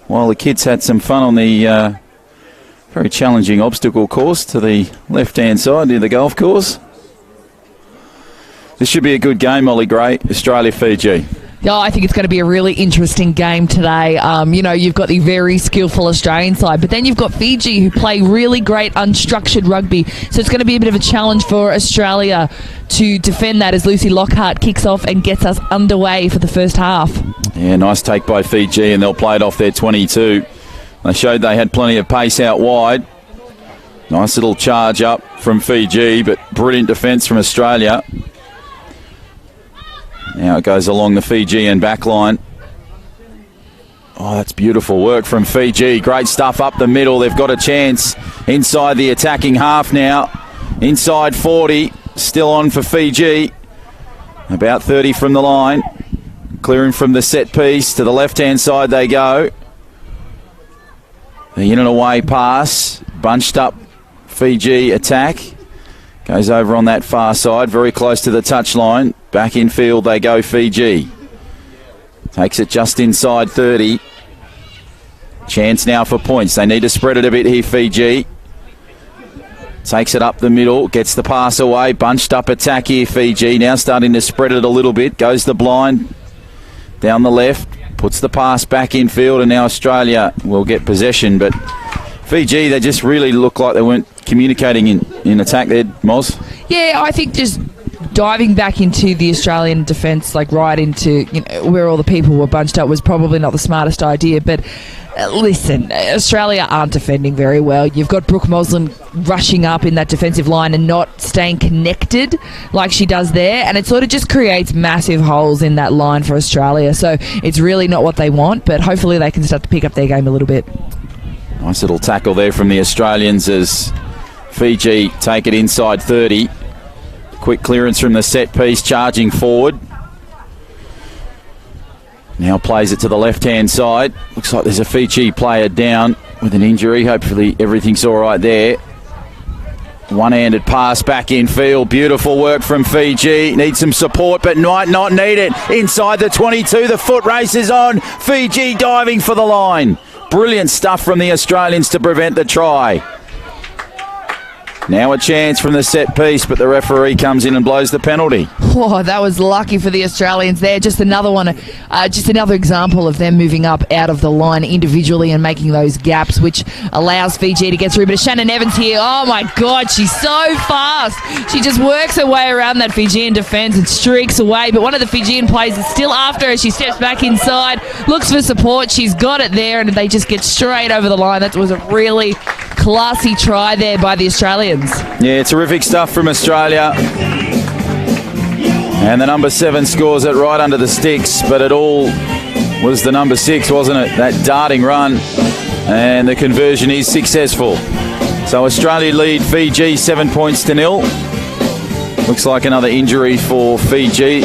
while the kids had some fun on the very challenging obstacle course to the left-hand side near the golf course. This should be a good game, Molly Gray, Australia-Fiji. Yeah, I think it's going to be a really interesting game today. You've got the very skillful Australian side, but then you've got Fiji who play really great unstructured rugby. So it's going to be a bit of a challenge for Australia to defend that as Lucy Lockhart kicks off and gets us underway for the first half. Yeah, nice take by Fiji, and they'll play it off their 22. They showed they had plenty of pace out wide. Nice little charge up from Fiji, but brilliant defence from Australia. Now it goes along the Fijian back line. Oh, that's beautiful work from Fiji. Great stuff up the middle. They've got a chance inside the attacking half now. Inside 40. Still on for Fiji. About 30 from the line. Clearing from the set piece. To the left-hand side they go. The in and away pass. Bunched up Fiji attack. Goes over on that far side. Very close to the touchline. Back in field they go, Fiji. Takes it just inside 30. Chance now for points. They need to spread it a bit here, Fiji. Takes it up the middle. Gets the pass away. Bunched up attack here, Fiji. Now starting to spread it a little bit. Goes the blind. Down the left. Puts the pass back in field. And now Australia will get possession. But Fiji, they just really look like they weren't communicating in attack there, Moz. Yeah, I think just diving back into the Australian defence, like right into where all the people were bunched up, was probably not the smartest idea. But listen, Australia aren't defending very well. You've got Brooke Moslin rushing up in that defensive line and not staying connected like she does there, and it sort of just creates massive holes in that line for Australia. So it's really not what they want, but hopefully they can start to pick up their game a little bit. Nice little tackle there from the Australians as Fiji take it inside 30. Quick clearance from the set piece, charging forward. Now plays it to the left-hand side. Looks like there's a Fiji player down with an injury. Hopefully everything's all right there. One-handed pass back in field. Beautiful work from Fiji. Needs some support, but might not need it. Inside the 22, the foot race is on. Fiji diving for the line. Brilliant stuff from the Australians to prevent the try. Now a chance from the set piece, but the referee comes in and blows the penalty. Oh, that was lucky for the Australians there. Just another one, just another example of them moving up out of the line individually and making those gaps, which allows Fiji to get through. But Shannon Evans here, oh my God, she's so fast. She just works her way around that Fijian defence and streaks away. But one of the Fijian players is still after her. She steps back inside, looks for support. She's got it there, and they just get straight over the line. That was a really classy try there by the Australians. Yeah, terrific stuff from Australia. And the number 7 scores it right under the sticks, but it all was the number 6, wasn't it? That darting run, and the conversion is successful. So Australia lead Fiji 7 points to 0. Looks like another injury for Fiji.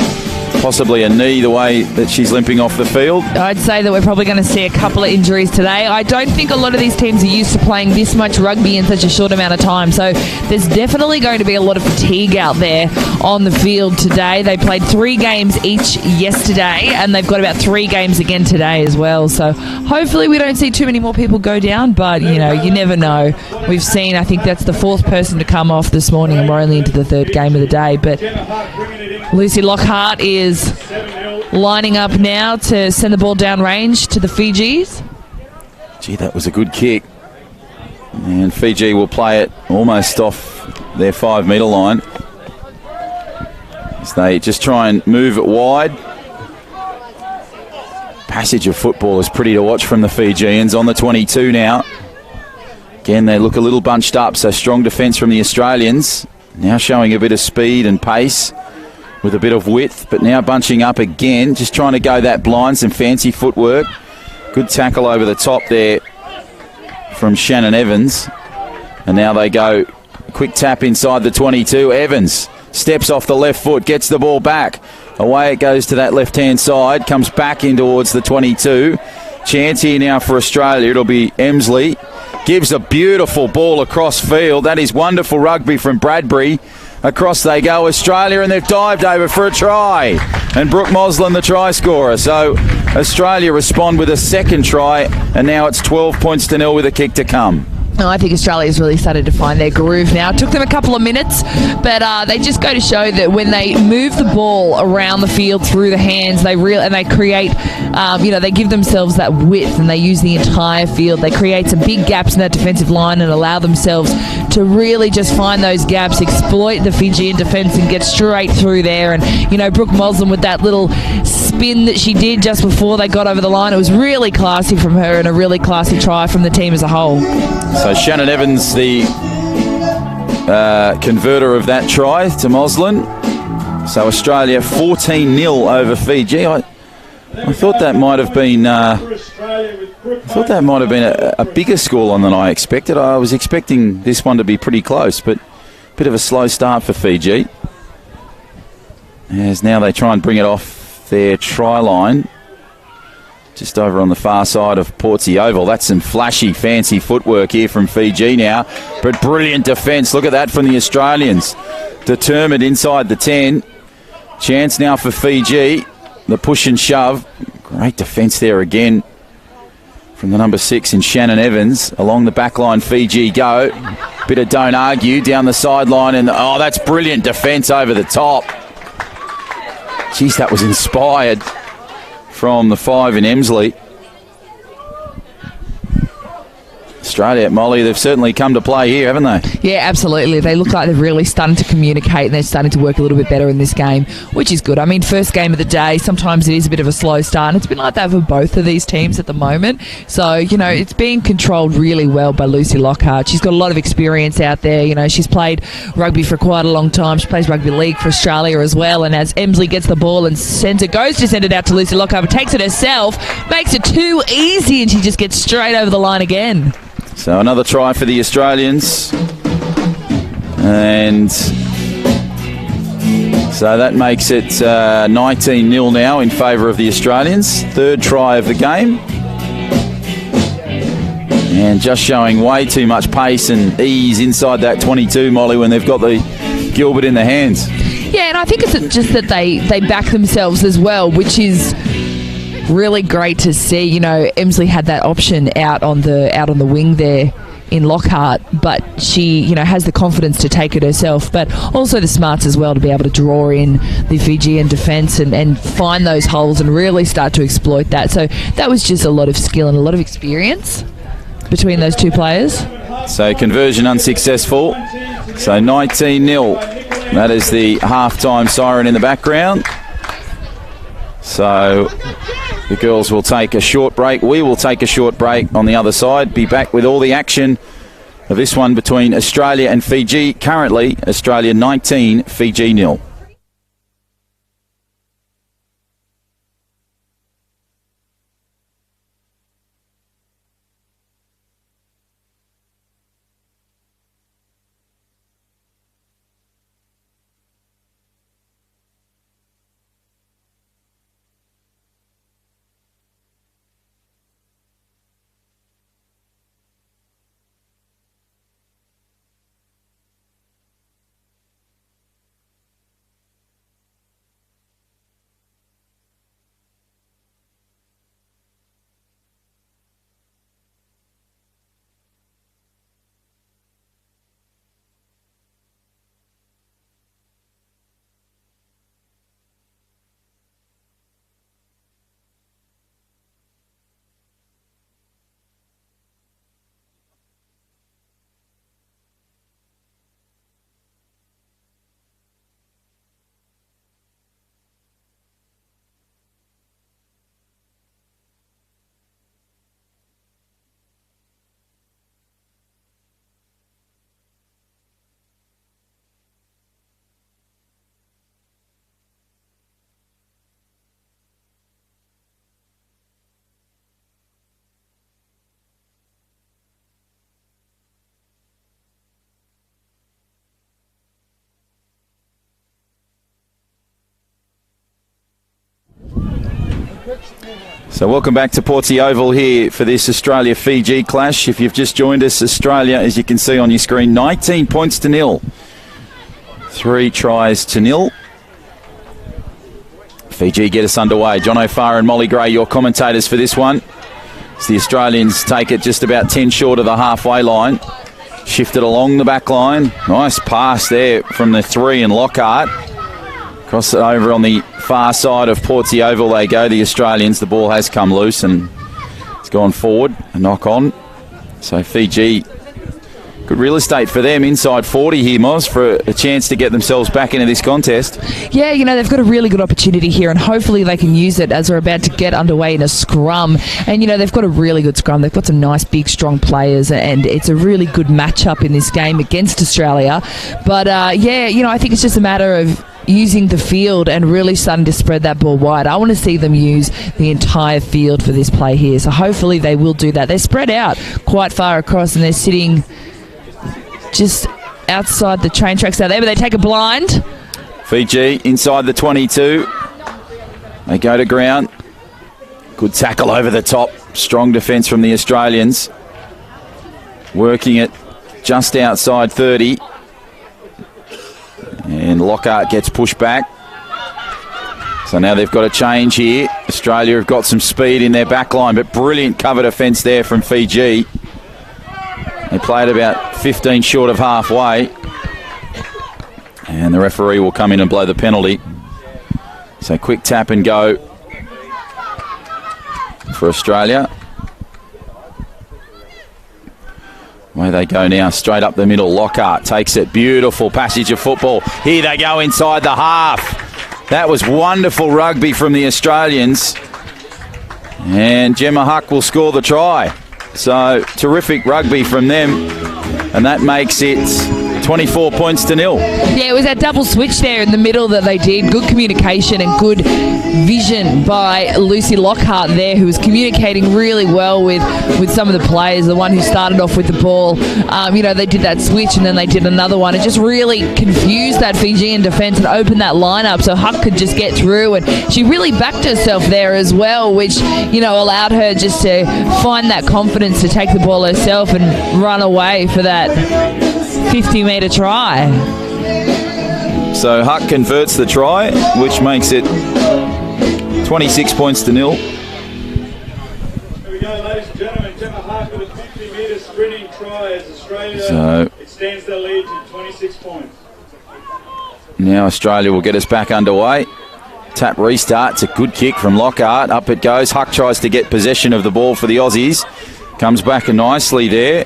Possibly a knee, the way that she's limping off the field. I'd say that we're probably going to see a couple of injuries today. I don't think a lot of these teams are used to playing this much rugby in such a short amount of time, so there's definitely going to be a lot of fatigue out there on the field today. They played 3 games each yesterday, and they've got about 3 games again today as well, so hopefully we don't see too many more people go down, but you never know. We've seen, I think that's the 4th person to come off this morning, and we're only into the 3rd game of the day, but Lucy Lockhart is lining up now to send the ball down range to the Fijis. Gee, that was a good kick. And Fiji will play it almost off their 5 metre line as they just try and move it wide. Passage of football is pretty to watch from the Fijians on the 22 now. Again, they look a little bunched up, so strong defence from the Australians. Now showing a bit of speed and pace with a bit of width, but now bunching up again, just trying to go that blind, some fancy footwork. Good tackle over the top there from Shannon Evans. And now they go, quick tap inside the 22. Evans steps off the left foot, gets the ball back. Away it goes to that left-hand side, comes back in towards the 22. Chance here now for Australia. It'll be Emsley. Gives a beautiful ball across field. That is wonderful rugby from Bradbury. Across they go, Australia, and they've dived over for a try. And Brooke Moslin, the try scorer. So Australia respond with a second try, and now it's 12 points to 0 with a kick to come. Oh, I think Australia's really started to find their groove now. It took them a couple of minutes, but they just go to show that when they move the ball around the field through the hands, they create, they give themselves that width and they use the entire field. They create some big gaps in that defensive line and allow themselves to really just find those gaps, exploit the Fijian defence and get straight through there. And, Brooke Moslin with that little spin that she did just before they got over the line, it was really classy from her and a really classy try from the team as a whole. So Shannon Evans, the converter of that try to Moslin. So Australia 14-0 over Fiji. I thought that might have been a bigger scoreline than I expected. I was expecting this one to be pretty close, but a bit of a slow start for Fiji. As now they try and bring it off their try line. Just over on the far side of Portsea Oval. That's some flashy, fancy footwork here from Fiji now. But brilliant defence. Look at that from the Australians. Determined inside the 10. Chance now for Fiji. The push and shove. Great defence there again from the number 6 in Shannon Evans. Along the back line, Fiji go. Bit of don't argue down the sideline. And that's brilliant defence over the top. Jeez, that was inspired from the 5 in Emsley. Australia, Molly, they've certainly come to play here, haven't they? Yeah, absolutely. They look like they're really starting to communicate and they're starting to work a little bit better in this game, which is good. I mean, first game of the day, sometimes it is a bit of a slow start, and it's been like that for both of these teams at the moment. So, it's being controlled really well by Lucy Lockhart. She's got a lot of experience out there. She's played rugby for quite a long time. She plays rugby league for Australia as well, and as Emsley gets the ball and goes to send it out to Lucy Lockhart, but takes it herself, makes it too easy, and she just gets straight over the line again. So another try for the Australians. And so that makes it 19-0 now in favour of the Australians. Third try of the game. And just showing way too much pace and ease inside that 22, Molly, when they've got the Gilbert in the hands. Yeah, and I think it's just that they back themselves as well, which is really great to see. Emsley had that option out on the wing there in Lockhart, but she has the confidence to take it herself, but also the smarts as well to be able to draw in the Fijian defence and find those holes and really start to exploit that. So that was just a lot of skill and a lot of experience between those two players. So conversion unsuccessful. So 19-0. That is the half-time siren in the background. So the girls will take a short break. We will take a short break on the other side. Be back with all the action of this one between Australia and Fiji. Currently, Australia 19, Fiji 0. So welcome back to Portsea Oval here for this Australia-Fiji clash. If you've just joined us, Australia, as you can see on your screen, 19 points to 0 3-0. Fiji get us underway. John O'Farr and Molly Gray, your commentators for this one. As the Australians take it just about 10 short of the halfway line. Shifted along the back line. Nice pass there from the 3 and Lockhart. Cross it over on the far side of Portsea Oval they go, the Australians. The ball has come loose and it's gone forward. A knock on. So Fiji, good real estate for them inside 40 here, Moz, for a chance to get themselves back into this contest. Yeah, they've got a really good opportunity here, and hopefully they can use it as we're about to get underway in a scrum. And, they've got a really good scrum. They've got some nice, big, strong players, and it's a really good matchup in this game against Australia. But, I think it's just a matter of using the field and really starting to spread that ball wide. I want to see them use the entire field for this play here. So hopefully they will do that. They're spread out quite far across, and they're sitting just outside the train tracks out there, but they take a blind. Fiji inside the 22. They go to ground. Good tackle over the top. Strong defence from the Australians. Working it just outside 30. And Lockhart gets pushed back. So now they've got a change here. Australia have got some speed in their back line, but brilliant cover defence there from Fiji. They played about 15 short of halfway. And the referee will come in and blow the penalty. So quick tap and go for Australia. Away they go now, straight up the middle. Lockhart takes it. Beautiful passage of football. Here they go inside the half. That was wonderful rugby from the Australians. And Gemma Huck will score the try. So terrific rugby from them. And that makes it 24 points to 0. Yeah, it was that double switch there in the middle that they did. Good communication and good vision by Lucy Lockhart there, who was communicating really well with some of the players. The one who started off with the ball, they did that switch and then they did another one. It just really confused that Fijian defence and opened that lineup so Huck could just get through. And she really backed herself there as well, which allowed her just to find that confidence to take the ball herself and run away for that 50-metre try. So Huck converts the try, which makes it 26 points to 0. Here we go, ladies and gentlemen. Gemma Huck with a 50-metre sprinting try as Australia extends their lead to 26 points. Now Australia will get us back underway. Tap restart. It's a good kick from Lockhart. Up it goes. Huck tries to get possession of the ball for the Aussies. Comes back nicely there.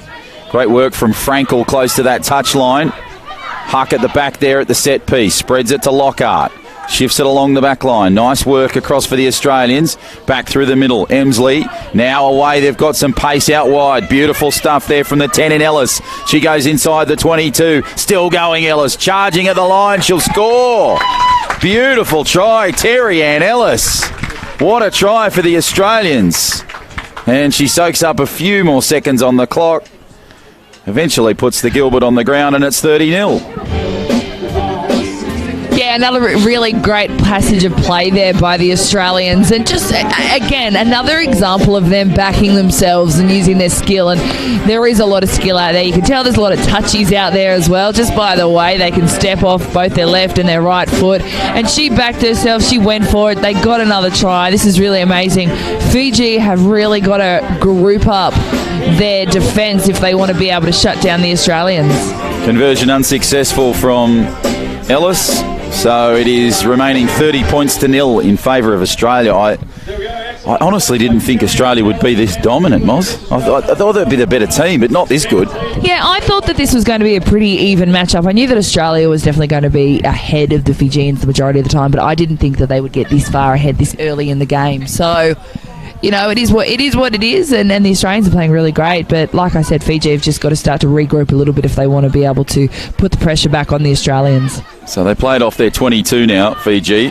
Great work from Frankel close to that touchline. Huck at the back there at the set piece. Spreads it to Lockhart. Shifts it along the back line. Nice work across for the Australians. Back through the middle. Emsley now away. They've got some pace out wide. Beautiful stuff there from the 10 in Ellis. She goes inside the 22. Still going Ellis. Charging at the line. She'll score. Beautiful try. Terry Ann Ellis. What a try for the Australians. And she soaks up a few more seconds on the clock. Eventually puts the Gilbert on the ground, and it's 30-0. Yeah, another really great passage of play there by the Australians. And just, again, another example of them backing themselves and using their skill. And there is a lot of skill out there. You can tell there's a lot of touchies out there as well. Just by the way, they can step off both their left and their right foot. And she backed herself. She went for it. They got another try. This is really amazing. Fiji have really got to group up their defence if they want to be able to shut down the Australians. Conversion unsuccessful from Ellis. So it is remaining 30 points to 0 in favour of Australia. I honestly didn't think Australia would be this dominant, Moz. I thought they'd be the better team, but not this good. Yeah, I thought that this was going to be a pretty even matchup. I knew that Australia was definitely going to be ahead of the Fijians the majority of the time, but I didn't think that they would get this far ahead this early in the game. So, it is what it is, and the Australians are playing really great. But like I said, Fiji have just got to start to regroup a little bit if they want to be able to put the pressure back on the Australians. So they played off their 22 now, Fiji.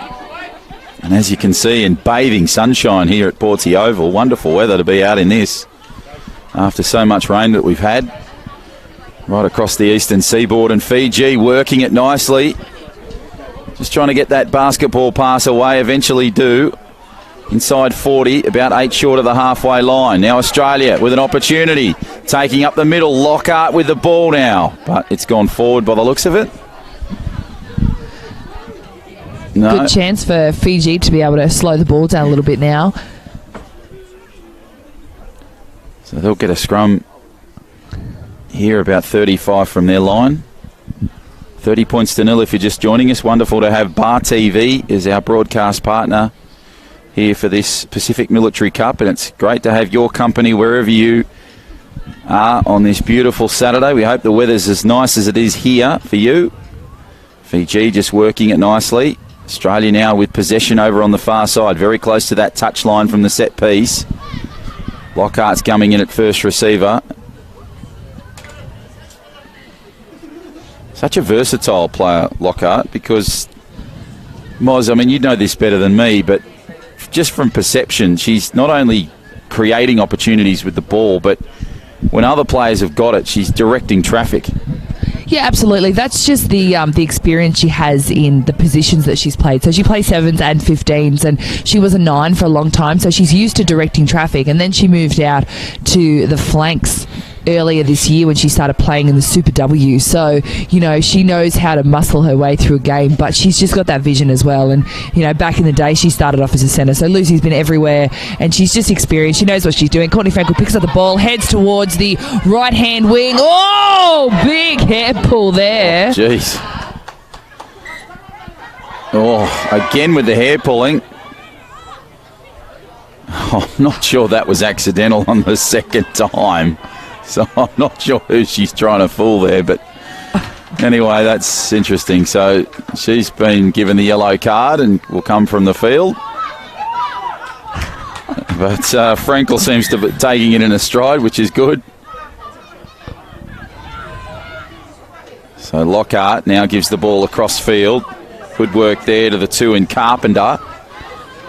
And as you can see, in bathing sunshine here at Portsea Oval, wonderful weather to be out in this after so much rain that we've had right across the eastern seaboard. And Fiji working it nicely, just trying to get that basketball pass away. Eventually do. Inside 40, about 8 short of the halfway line. Now Australia with an opportunity, taking up the middle. Lockhart with the ball now, but it's gone forward by the looks of it. No. Good chance for Fiji to be able to slow the ball down a little bit now. So they'll get a scrum here about 35 from their line. 30 points to nil if you're just joining us. Wonderful to have Bar TV as our broadcast partner here for this Pacific Military Cup, and it's great to have your company wherever you are on this beautiful Saturday. We hope the weather's as nice as it is here for you. Fiji just working it nicely. Australia now with possession over on the far side, very close to that touchline from the set piece. Lockhart's coming in at first receiver. Such a versatile player, Lockhart, because, Moz, I mean, you know this better than me, but just from perception, she's not only creating opportunities with the ball, but when other players have got it, she's directing traffic. Yeah, absolutely. That's just the experience she has in the positions that she's played. So she plays 7s and 15s, and she was a 9 for a long time, so she's used to directing traffic. And then she moved out to the flanks earlier this year when she started playing in the Super W. So, you know, she knows how to muscle her way through a game, but she's just got that vision as well. And, you know, back in the day, she started off as a centre. So Lucy's been everywhere, and she's just experienced. She knows what she's doing. Courtney Frankel picks up the ball, heads towards the right-hand wing. Oh, big hair pull there. Jeez. Oh, again with the hair pulling. Oh, I'm not sure that was accidental on the second time. So I'm not sure who she's trying to fool there, but anyway, that's interesting. So she's been given the yellow card and will come from the field. But Frankel seems to be taking it in a stride, which is good. So Lockhart now gives the ball across field. Good work there to the 2 in Carpenter.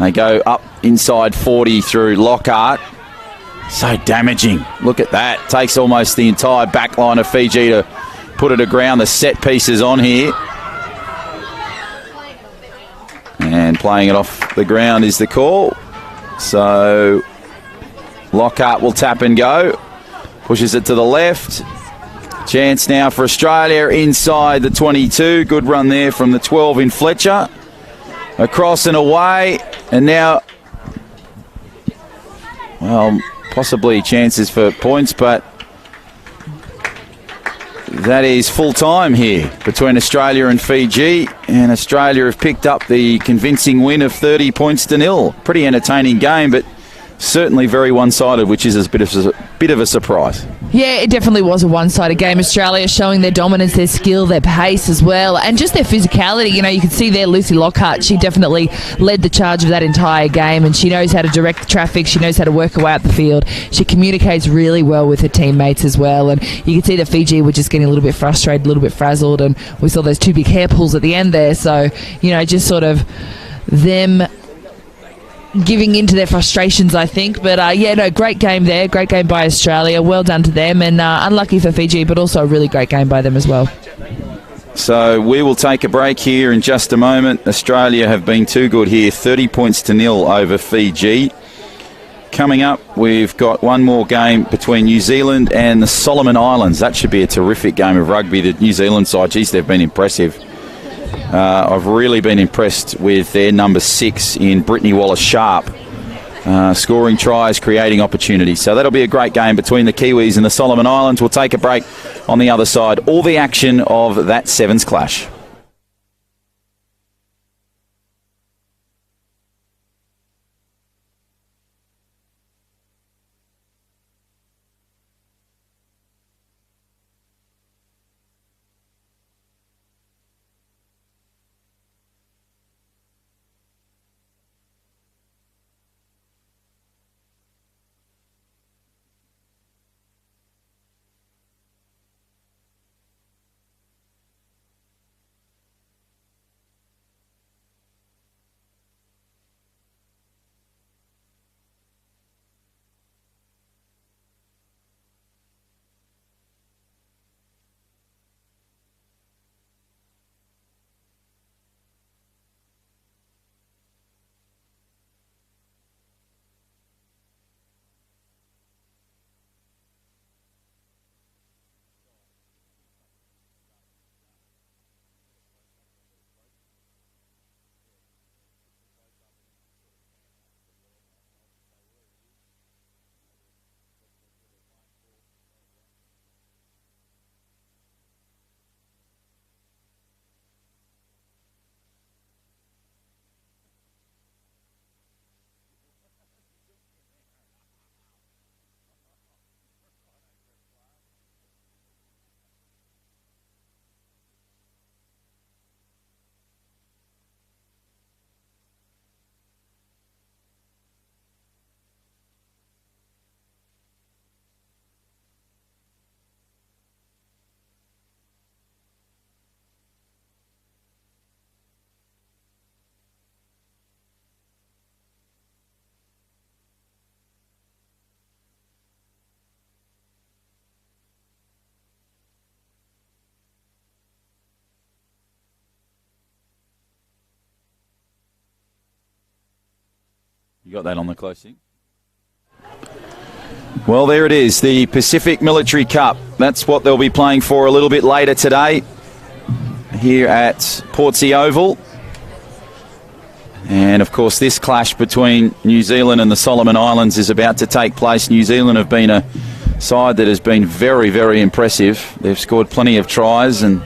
They go up inside 40 through Lockhart. So damaging. Look at that. Takes almost the entire back line of Fiji to put it aground. The set pieces on here. And playing it off the ground is the call. So Lockhart will tap and go. Pushes it to the left. Chance now for Australia inside the 22. Good run there from the 12 in Fletcher. Across and away. And now, well, possibly chances for points, but that is full time here between Australia and Fiji, and Australia have picked up the convincing win of 30 points to nil. Pretty entertaining game, but certainly very one-sided, which is a bit of a surprise. Yeah, it definitely was a one-sided game. Australia showing their dominance, their skill, their pace as well, and just their physicality. You know, you can see there Lucy Lockhart, she definitely led the charge of that entire game, and she knows how to direct the traffic, she knows how to work her way up the field. She communicates really well with her teammates as well, and you can see that Fiji were just getting a little bit frustrated, a little bit frazzled, and we saw those 2 big hair pulls at the end there. So, you know, just sort of them giving into their frustrations, I think. But yeah, no, great game there. Great game by Australia. Well done to them, and unlucky for Fiji, but also a really great game by them as well. So we will take a break here in just a moment. Australia have been too good here. 30 points to nil over Fiji. Coming up, we've got one more game between New Zealand and the Solomon Islands. That should be a terrific game of rugby. The New Zealand side, geez, they've been impressive. I've really been impressed with their number 6 in Brittany Wallace-Sharp. Scoring tries, creating opportunities. So that'll be a great game between the Kiwis and the Solomon Islands. We'll take a break. On the other side, all the action of that 7's clash. You got that on the close thing? Well, there it is, the Pacific Military Cup. That's what they'll be playing for a little bit later today here at Portsea Oval. And, of course, this clash between New Zealand and the Solomon Islands is about to take place. New Zealand have been a side that has been very, very impressive. They've scored plenty of tries and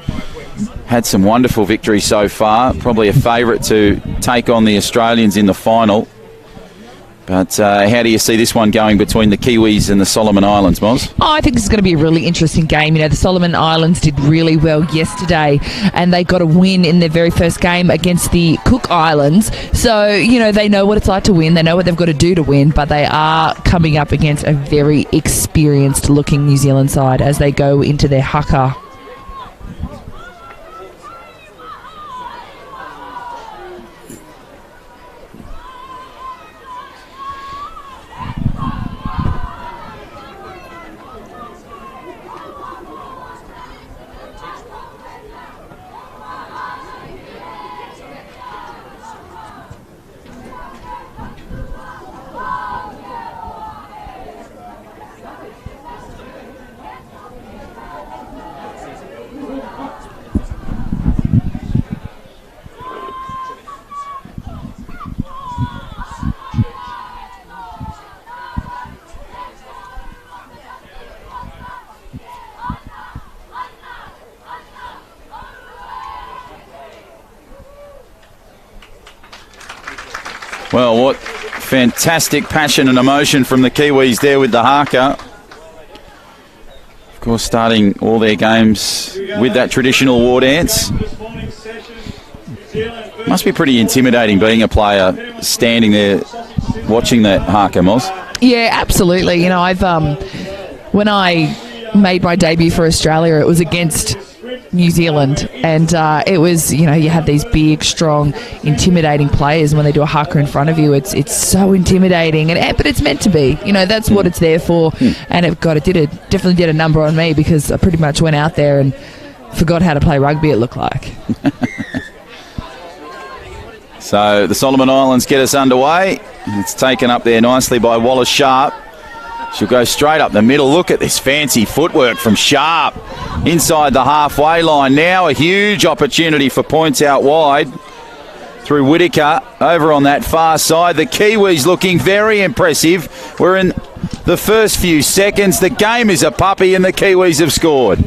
had some wonderful victories so far. Probably a favourite to take on the Australians in the final. But how do you see this one going between the Kiwis and the Solomon Islands, Moz? Oh, I think this is going to be a really interesting game. You know, the Solomon Islands did really well yesterday and they got a win in their very first game against the Cook Islands. So, you know, they know what it's like to win. They know what they've got to do to win, but they are coming up against a very experienced-looking New Zealand side as they go into their haka. Well, what fantastic passion and emotion from the Kiwis there with the haka. Of course, starting all their games with that traditional war dance. Must be pretty intimidating being a player standing there watching that haka, Moz. Yeah, absolutely. You know, when I made my debut for Australia, it was against New Zealand, and it was, you know, you have these big, strong, intimidating players, and when they do a haka in front of you, it's so intimidating, but it's meant to be. You know, that's what it's there for, and it definitely did a number on me because I pretty much went out there and forgot how to play rugby, it looked like. So the Solomon Islands get us underway. It's taken up there nicely by Wallace Sharp. She'll go straight up the middle. Look at this fancy footwork from Sharp inside the halfway line. Now a huge opportunity for points out wide through Whittaker over on that far side. The Kiwis looking very impressive. We're in the first few seconds. The game is a puppy and the Kiwis have scored.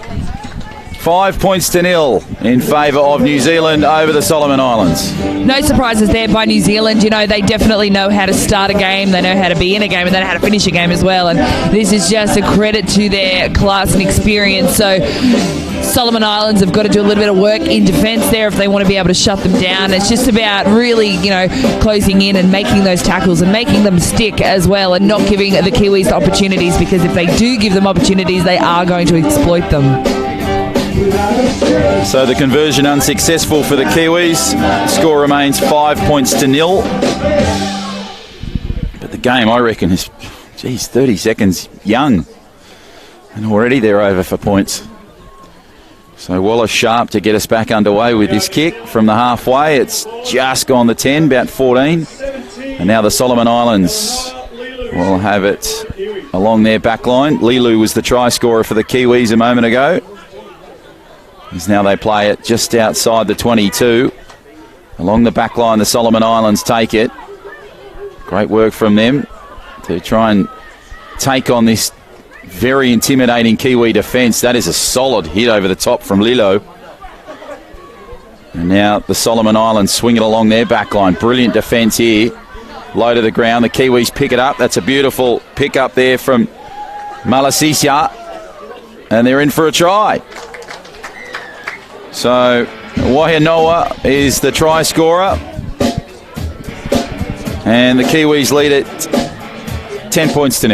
5-0 in favour of New Zealand over the Solomon Islands. No surprises there by New Zealand. You know, they definitely know how to start a game, they know how to be in a game, and they know how to finish a game as well. And this is just a credit to their class and experience. So Solomon Islands have got to do a little bit of work in defence there if they want to be able to shut them down. It's just about really, you know, closing in and making those tackles and making them stick as well, and not giving the Kiwis opportunities, because if they do give them opportunities, they are going to exploit them. So the conversion unsuccessful for the Kiwis. Score remains 5-0. But the game, I reckon, is, 30 seconds young. And already they're over for points. So Wallace Sharp to get us back underway with this kick from the halfway. It's just gone the 10, about 14. And now the Solomon Islands will have it along their back line. Lilu was the try scorer for the Kiwis a moment ago. As now they play it just outside the 22. Along the back line, the Solomon Islands take it. Great work from them to try and take on this very intimidating Kiwi defence. That is a solid hit over the top from Lilo. And now the Solomon Islands swing it along their back line. Brilliant defence here. Low to the ground. The Kiwis pick it up. That's a beautiful pick up there from Malasisia. And they're in for a try. So Wahinoa is the try scorer, and the Kiwis lead it 10-0.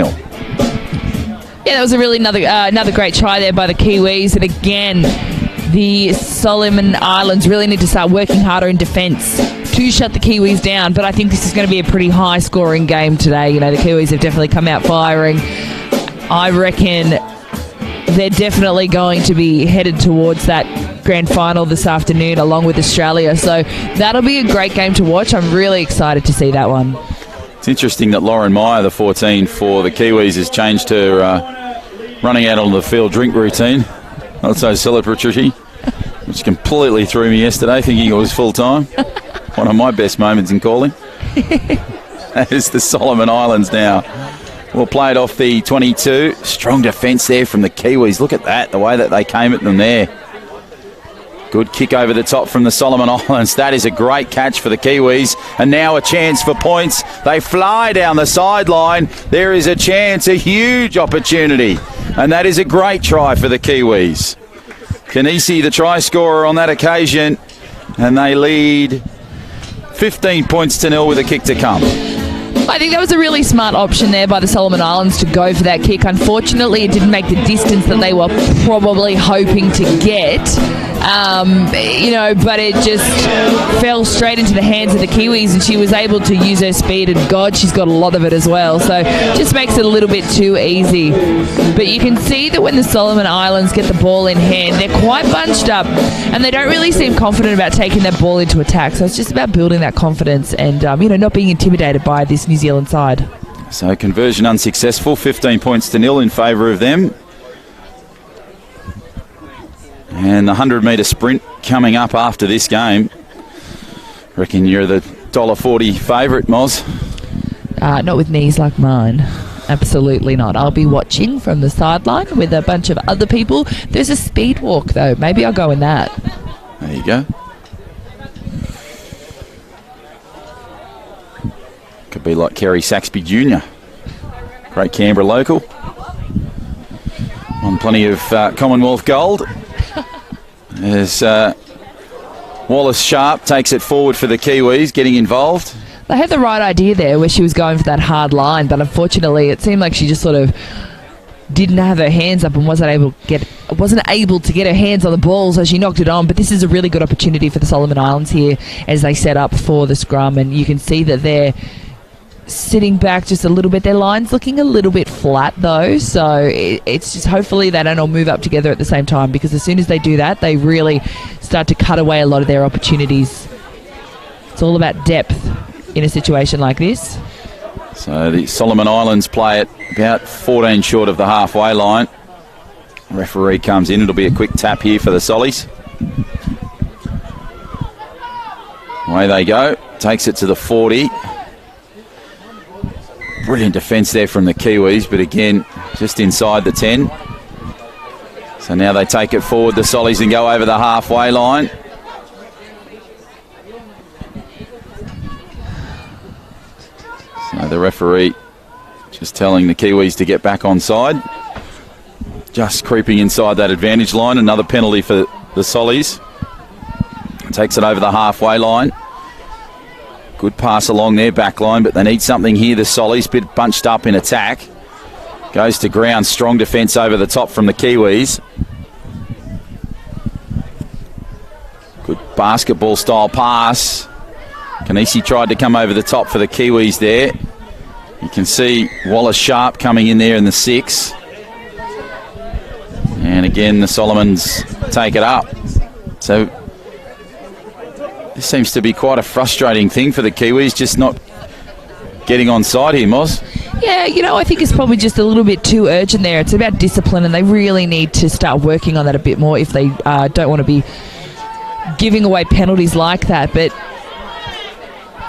Yeah, that was a really another great try there by the Kiwis. And again, the Solomon Islands really need to start working harder in defence to shut the Kiwis down. But I think this is going to be a pretty high-scoring game today. You know, the Kiwis have definitely come out firing. I reckon they're definitely going to be headed towards that grand final this afternoon along with Australia. So that'll be a great game to watch. I'm really excited to see that one. It's interesting that Lauren Meyer, the 14 for the Kiwis, has changed her running out on the field drink routine. Not so celebratory, which completely threw me yesterday, thinking it was full-time. One of my best moments in calling. That is the Solomon Islands now. We'll play it off the 22. Strong defence there from the Kiwis. Look at that, the way that they came at them there. Good kick over the top from the Solomon Islands. That is a great catch for the Kiwis. And now a chance for points. They fly down the sideline. There is a chance, a huge opportunity. And that is a great try for the Kiwis. Kanisi, the try scorer on that occasion. And they lead 15 points to 0 with a kick to come. I think that was a really smart option there by the Solomon Islands to go for that kick. Unfortunately, it didn't make the distance that they were probably hoping to get. But it just fell straight into the hands of the Kiwis, and she was able to use her speed, and God, she's got a lot of it as well. So just makes it a little bit too easy. But you can see that when the Solomon Islands get the ball in hand, they're quite bunched up, and they don't really seem confident about taking that ball into attack. So it's just about building that confidence and, not being intimidated by this New Zealand side. So conversion unsuccessful, 15 points to 0 in favour of them. And the 100-metre sprint coming up after this game. Reckon you're the $1.40 favourite, Moz? Not with knees like mine. Absolutely not. I'll be watching from the sideline with a bunch of other people. There's a speed walk, though. Maybe I'll go in that. There you go. Could be like Kerry Saxby Jr. Great Canberra local. Won plenty of Commonwealth gold. As Wallace Sharp takes it forward for the Kiwis, getting involved. They had the right idea there where she was going for that hard line, but unfortunately it seemed like she just sort of didn't have her hands up and wasn't able to get her hands on the ball, so she knocked it on. But this is a really good opportunity for the Solomon Islands here as they set up for the scrum, and you can see that they're sitting back just a little bit. Their line's looking a little bit flat though, so it's just hopefully they don't all move up together at the same time, because as soon as they do that, they really start to cut away a lot of their opportunities. It's all about depth in a situation like this. So the Solomon Islands play it about 14 short of the halfway line. Referee comes in. It'll be a quick tap here for the Sollies. Away they go. Takes it to the 40. Brilliant defence there from the Kiwis, but again, just inside the 10. So now they take it forward, the Sollies, and go over the halfway line. So the referee just telling the Kiwis to get back on side. Just creeping inside that advantage line. Another penalty for the Sollies. Takes it over the halfway line. Good pass along their back line, but they need something here. The Sollies, bit bunched up in attack. Goes to ground. Strong defence over the top from the Kiwis. Good basketball style pass. Kanisi tried to come over the top for the Kiwis there. You can see Wallace Sharp coming in there in the 6. And again, the Solomons take it up. So this seems to be quite a frustrating thing for the Kiwis, just not getting on side here, Moz. Yeah, I think it's probably just a little bit too urgent there. It's about discipline, and they really need to start working on that a bit more if they don't want to be giving away penalties like that. But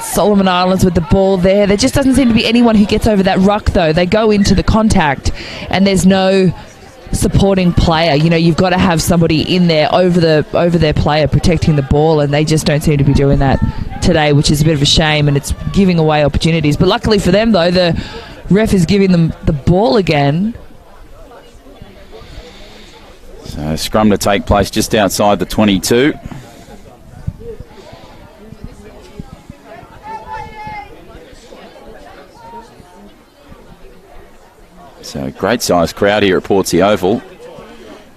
Solomon Islands with the ball there. There just doesn't seem to be anyone who gets over that ruck, though. They go into the contact, and there's no supporting player. You've got to have somebody in there over their player protecting the ball, and they just don't seem to be doing that today, which is a bit of a shame, and it's giving away opportunities. But luckily for them, though, the ref is giving them the ball again. So scrum to take place just outside the 22. So great sized crowd here at Portsea Oval. You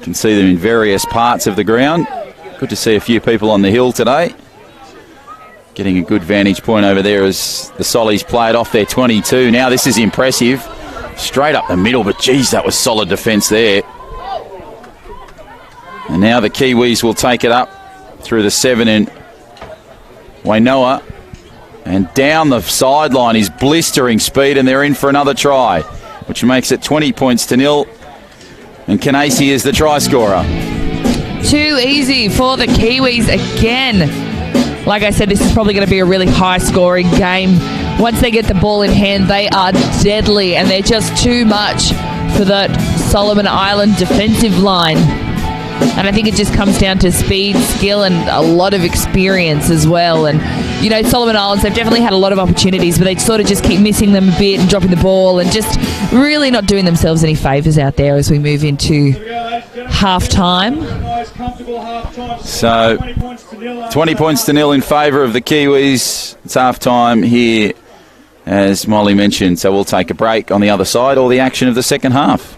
can see them in various parts of the ground. Good to see a few people on the hill today. Getting a good vantage point over there as the Sollies play it off their 22. Now this is impressive. Straight up the middle, but geez, that was solid defence there. And now the Kiwis will take it up through the 7 and Wainoa. And down the sideline is blistering speed, and they're in for another try, which makes it 20 points to 0. And Canacey is the try scorer. Too easy for the Kiwis again. Like I said, this is probably going to be a really high-scoring game. Once they get the ball in hand, they are deadly, and they're just too much for that Solomon Island defensive line. And I think it just comes down to speed, skill, and a lot of experience as well. And, you know, Solomon Islands, they've definitely had a lot of opportunities, but they sort of just keep missing them a bit and dropping the ball and just really not doing themselves any favours out there as we move into half-time. So, 20 points to 0 in favour of the Kiwis. It's half-time here, as Molly mentioned. So we'll take a break on the other side, or the action of the second half.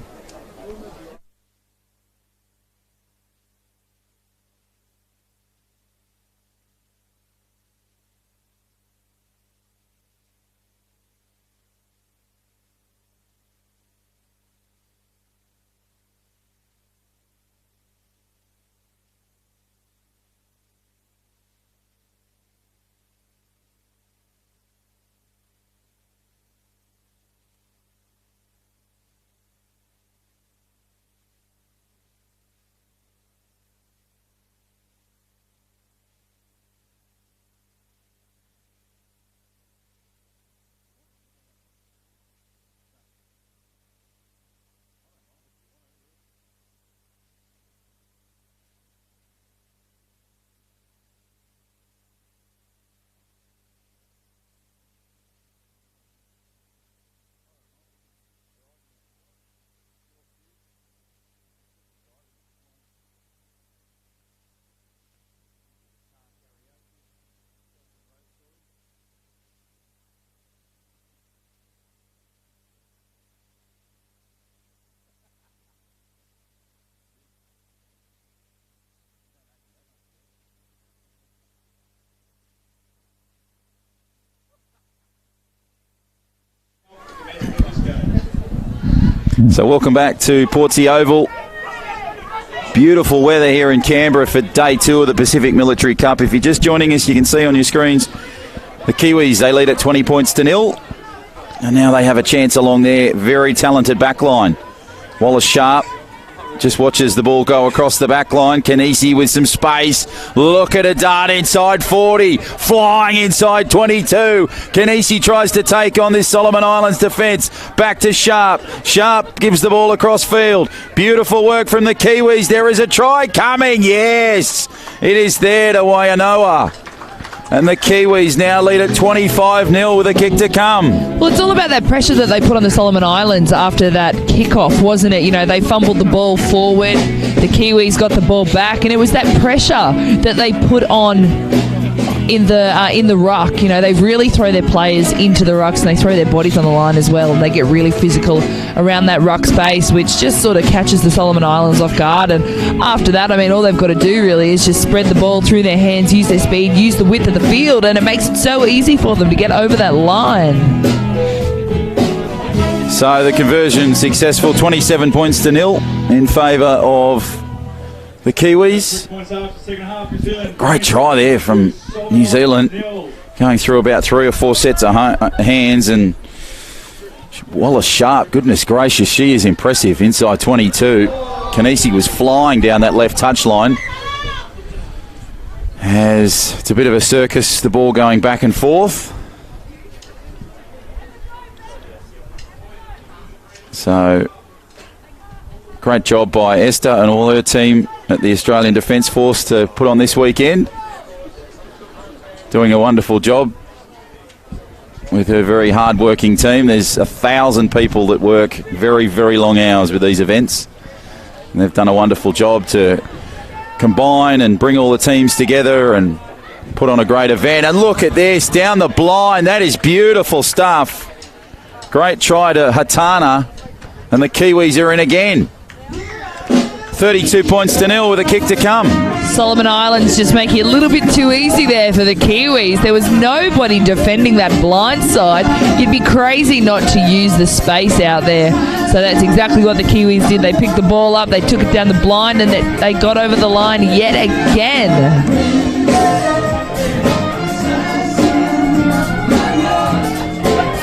So welcome back to Portsea Oval. Beautiful weather here in Canberra for day 2 of the Pacific Military Cup. If you're just joining us, you can see on your screens the Kiwis, they lead at 20 points to 0. And now they have a chance along their very talented back line. Wallace Sharp just watches the ball go across the back line. Canacey with some space. Look at a dart inside 40. Flying inside 22. Canacey tries to take on this Solomon Islands defence. Back to Sharp. Sharp gives the ball across field. Beautiful work from the Kiwis. There is a try coming. Yes. It is there to Waianoa. And the Kiwis now lead at 25-0 with a kick to come. Well, it's all about that pressure that they put on the Solomon Islands after that kickoff, wasn't it? You know, they fumbled the ball forward. The Kiwis got the ball back, and it was that pressure that they put on in the ruck. You know, they really throw their players into the rucks, and they throw their bodies on the line as well. And they get really physical around that ruck space, which just sort of catches the Solomon Islands off guard. And after that, I mean, all they've got to do really is just spread the ball through their hands, use their speed, use the width of the field, and it makes it so easy for them to get over that line. So the conversion successful, 27 points to 0 in favour of the Kiwis. Great try there from New Zealand, going through about 3 or 4 sets of hands. And Wallace Sharp, goodness gracious, she is impressive inside 22. Canacey was flying down that left touchline. As it's a bit of a circus, the ball going back and forth. So great job by Esther and all her team at the Australian Defence Force to put on this weekend. Doing a wonderful job with her very hard-working team. There's 1,000 people that work very, very long hours with these events. And they've done a wonderful job to combine and bring all the teams together and put on a great event. And look at this, down the blind. That is beautiful stuff. Great try to Hatana. And the Kiwis are in again. 32 points to 0 with a kick to come. Solomon Islands just making it a little bit too easy there for the Kiwis. There was nobody defending that blind side. You'd be crazy not to use the space out there. So that's exactly what the Kiwis did. They picked the ball up, they took it down the blind, and they got over the line yet again.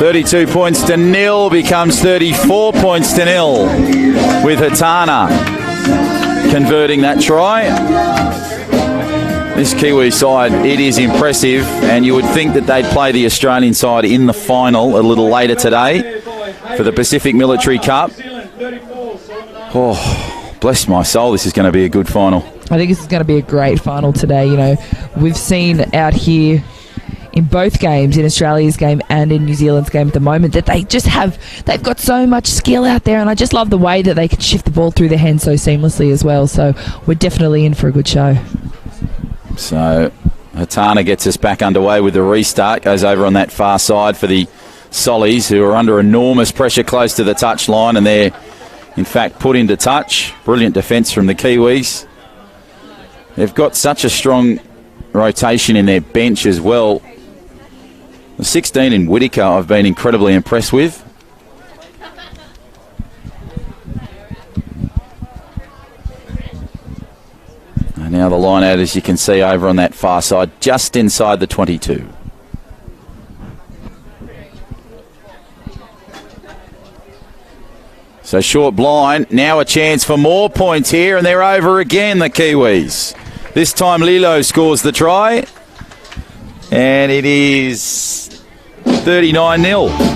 32 points to nil becomes 34 points to nil with Hatana converting that try. This Kiwi side, it is impressive, and you would think that they'd play the Australian side in the final a little later today for the Pacific Military Cup. Oh, bless my soul, this is going to be a good final. I think this is going to be a great final today. You know, we've seen out here in both games, in Australia's game and in New Zealand's game at the moment, that they've got so much skill out there, and I just love the way that they can shift the ball through their hands so seamlessly as well. So we're definitely in for a good show. So Hatana gets us back underway with the restart, goes over on that far side for the Sollies, who are under enormous pressure close to the touch line, and they're in fact put into touch. Brilliant defence from the Kiwis. They've got such a strong rotation in their bench as well. The 16 in Whittaker I've been incredibly impressed with. And now the line out, as you can see, over on that far side, just inside the 22. So short blind, now a chance for more points here, and they're over again, the Kiwis. This time Lilo scores the try, and it is 39-0.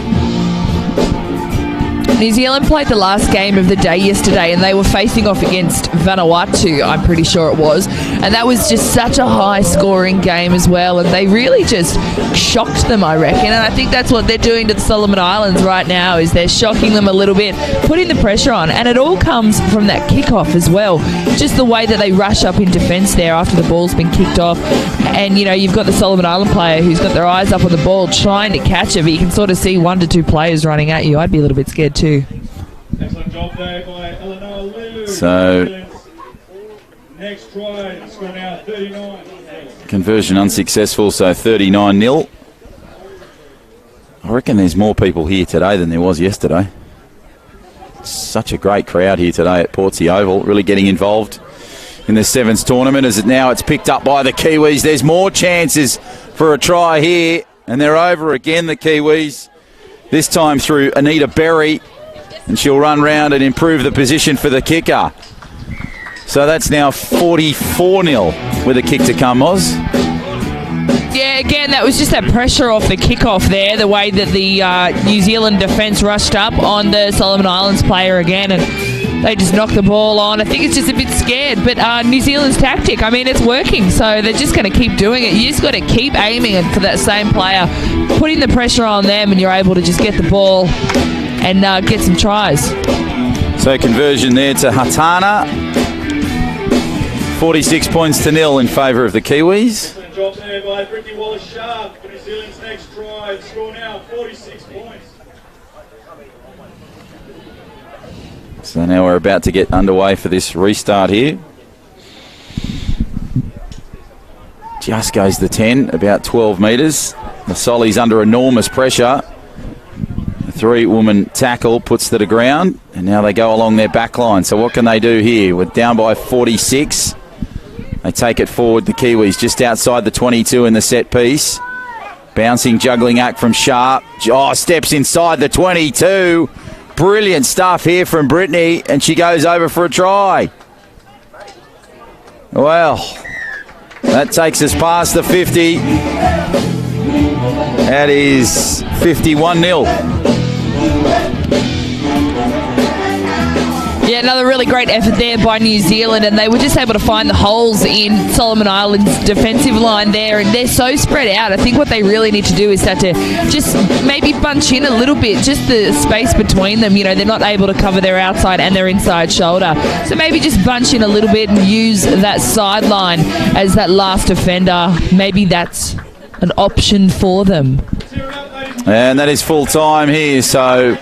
New Zealand played the last game of the day yesterday, and they were facing off against Vanuatu, I'm pretty sure it was, and that was just such a high-scoring game as well, and they really just shocked them, I reckon, and I think that's what they're doing to the Solomon Islands right now, is they're shocking them a little bit, putting the pressure on, and it all comes from that kick-off as well, just the way that they rush up in defence there after the ball's been kicked off, and, you know, you've got the Solomon Island player who's got their eyes up on the ball trying to catch it, but you can sort of see 1 to 2 players running at you. I'd be a little bit scared too. Excellent job there by Eleanor Lulu. So next try, score now 39. Conversion unsuccessful, so 39-0. I reckon there's more people here today than there was yesterday. Such a great crowd here today at Portsea Oval, really getting involved in the 7's tournament. As it's picked up by the Kiwis. There's more chances for a try here, and they're over again, the Kiwis. This time through Anita Berry, and she'll run round and improve the position for the kicker. So that's now 44-0 with a kick to come, Oz. Yeah, again, that was just that pressure off the kickoff there, the way that the New Zealand defence rushed up on the Solomon Islands player again, and they just knocked the ball on. I think it's just a bit scared, but New Zealand's tactic, I mean, it's working, so they're just going to keep doing it. You just got to keep aiming for that same player, putting the pressure on them, and you're able to just get the ball and get some tries. So conversion there to Hatana. 46 points to nil in favour of the Kiwis. Excellent job there by Brittany Wallace-Sharp for New Zealand's next try. Score now 46 points. So now we're about to get underway for this restart here. Just goes the 10, about 12 metres. The Solly's under enormous pressure. The 3-woman tackle puts to the ground, and now they go along their back line. So what can they do here? We're down by 46. They take it forward, the Kiwis, just outside the 22 in the set piece. Bouncing, juggling act from Sharp. Oh, steps inside the 22. Brilliant stuff here from Brittany, and she goes over for a try. Well, that takes us past the 50. That is 51-0. Yeah, another really great effort there by New Zealand, and they were just able to find the holes in Solomon Islands' defensive line there, and they're so spread out. I think what they really need to do is start to just maybe bunch in a little bit, just the space between them. You know, they're not able to cover their outside and their inside shoulder. So maybe just bunch in a little bit and use that sideline as that last defender. Maybe that's an option for them. And that is full time here, so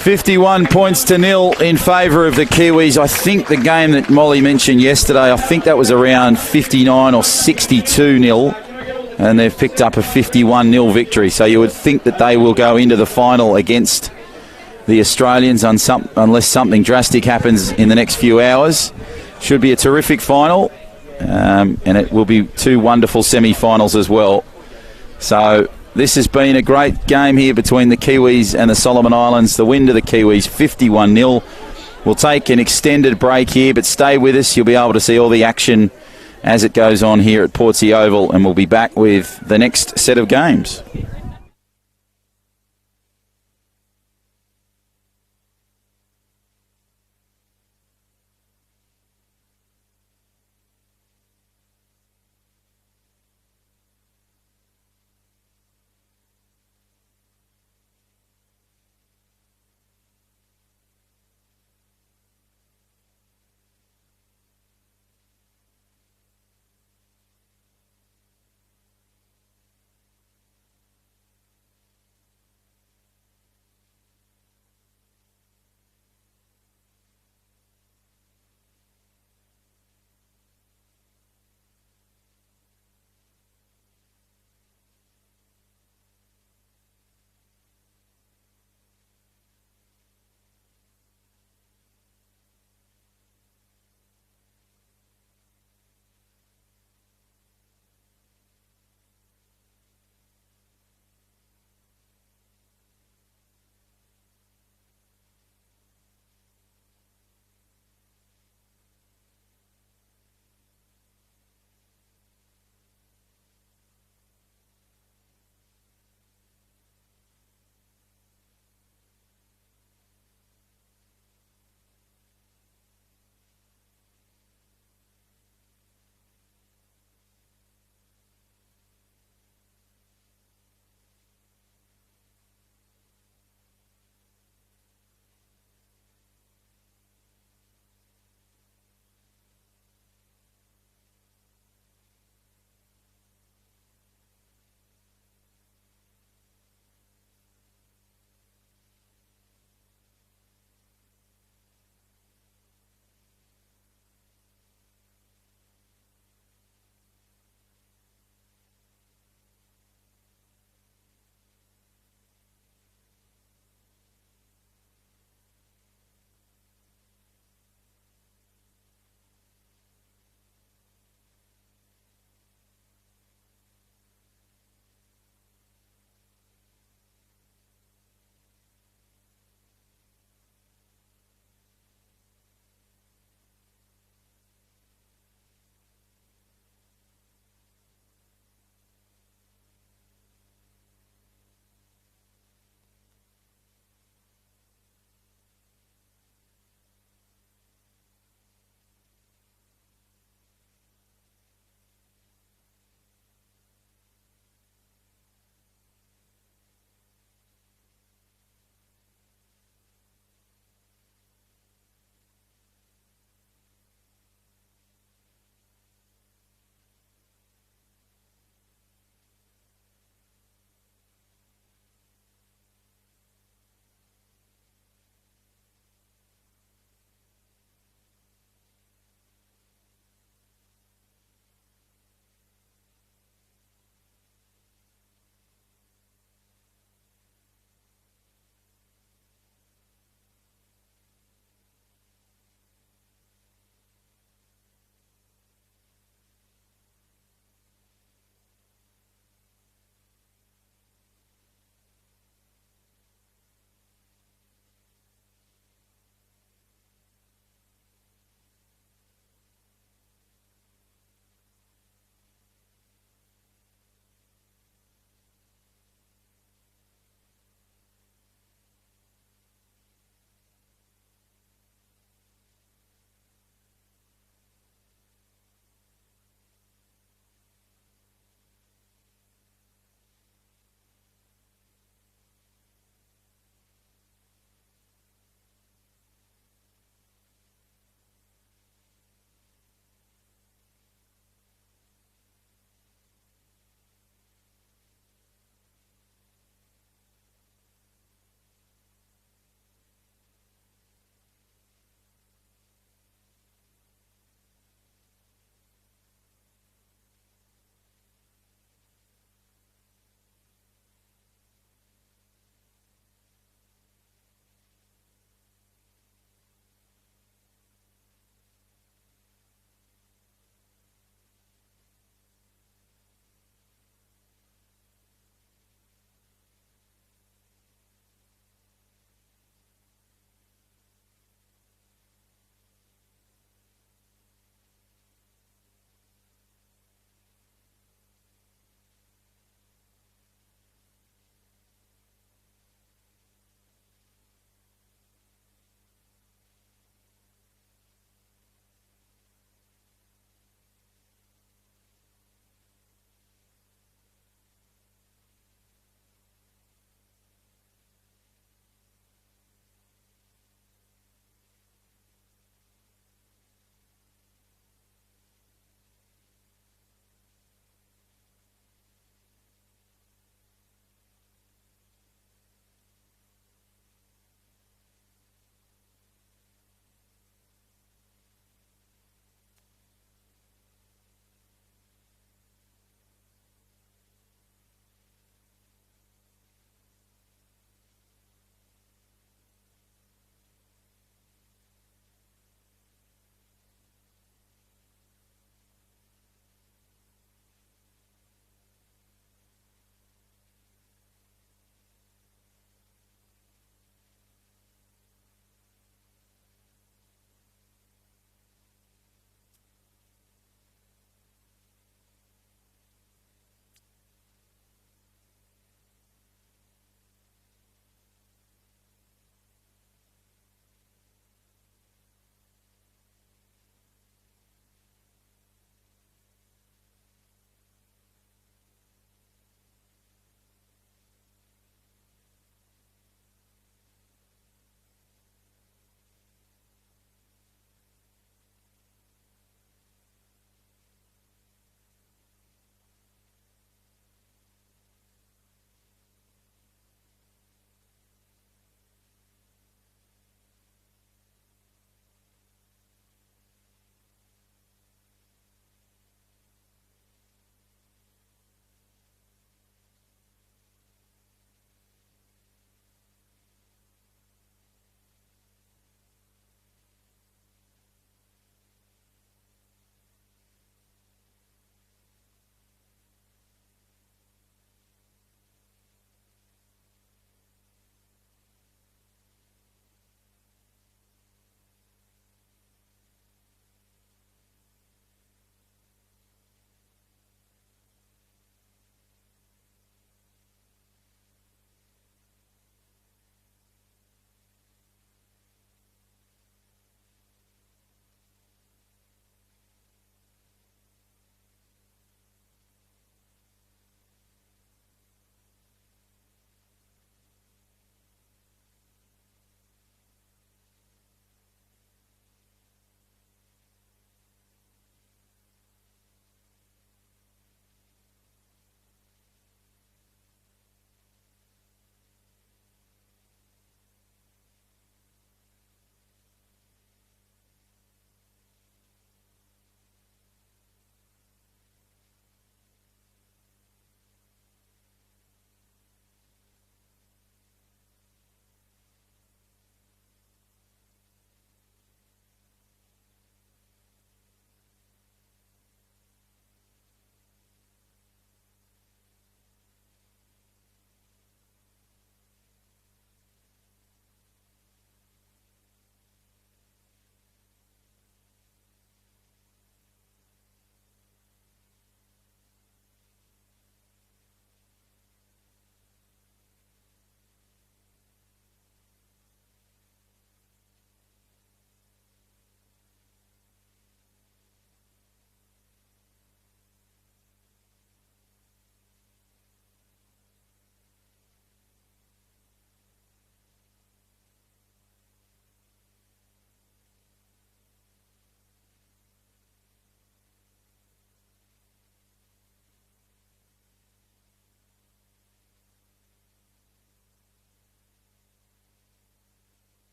51 points to nil in favour of the Kiwis. I think the game that Molly mentioned yesterday, I think that was around 59 or 62-0, and they've picked up a 51-0 victory. So you would think that they will go into the final against the Australians unless something drastic happens in the next few hours. Should be a terrific final, and it will be 2 wonderful semi-finals as well. So This has been a great game here between the Kiwis and the Solomon Islands. The win to the Kiwis, 51-0. We'll take an extended break here, but stay with us. You'll be able to see all the action as it goes on here at Portsea Oval, and we'll be back with the next set of games.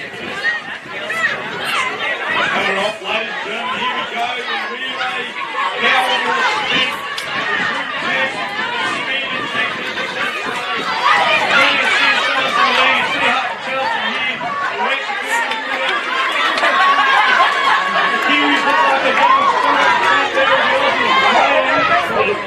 Coming off, ladies and gentlemen, here we go. The relay, power to the sprint. Speed and technique is on play. Really see ourselves in the lead. See how it tells from here. We're executing the good. The Kiwis look like they're going strong. There are the Aussies.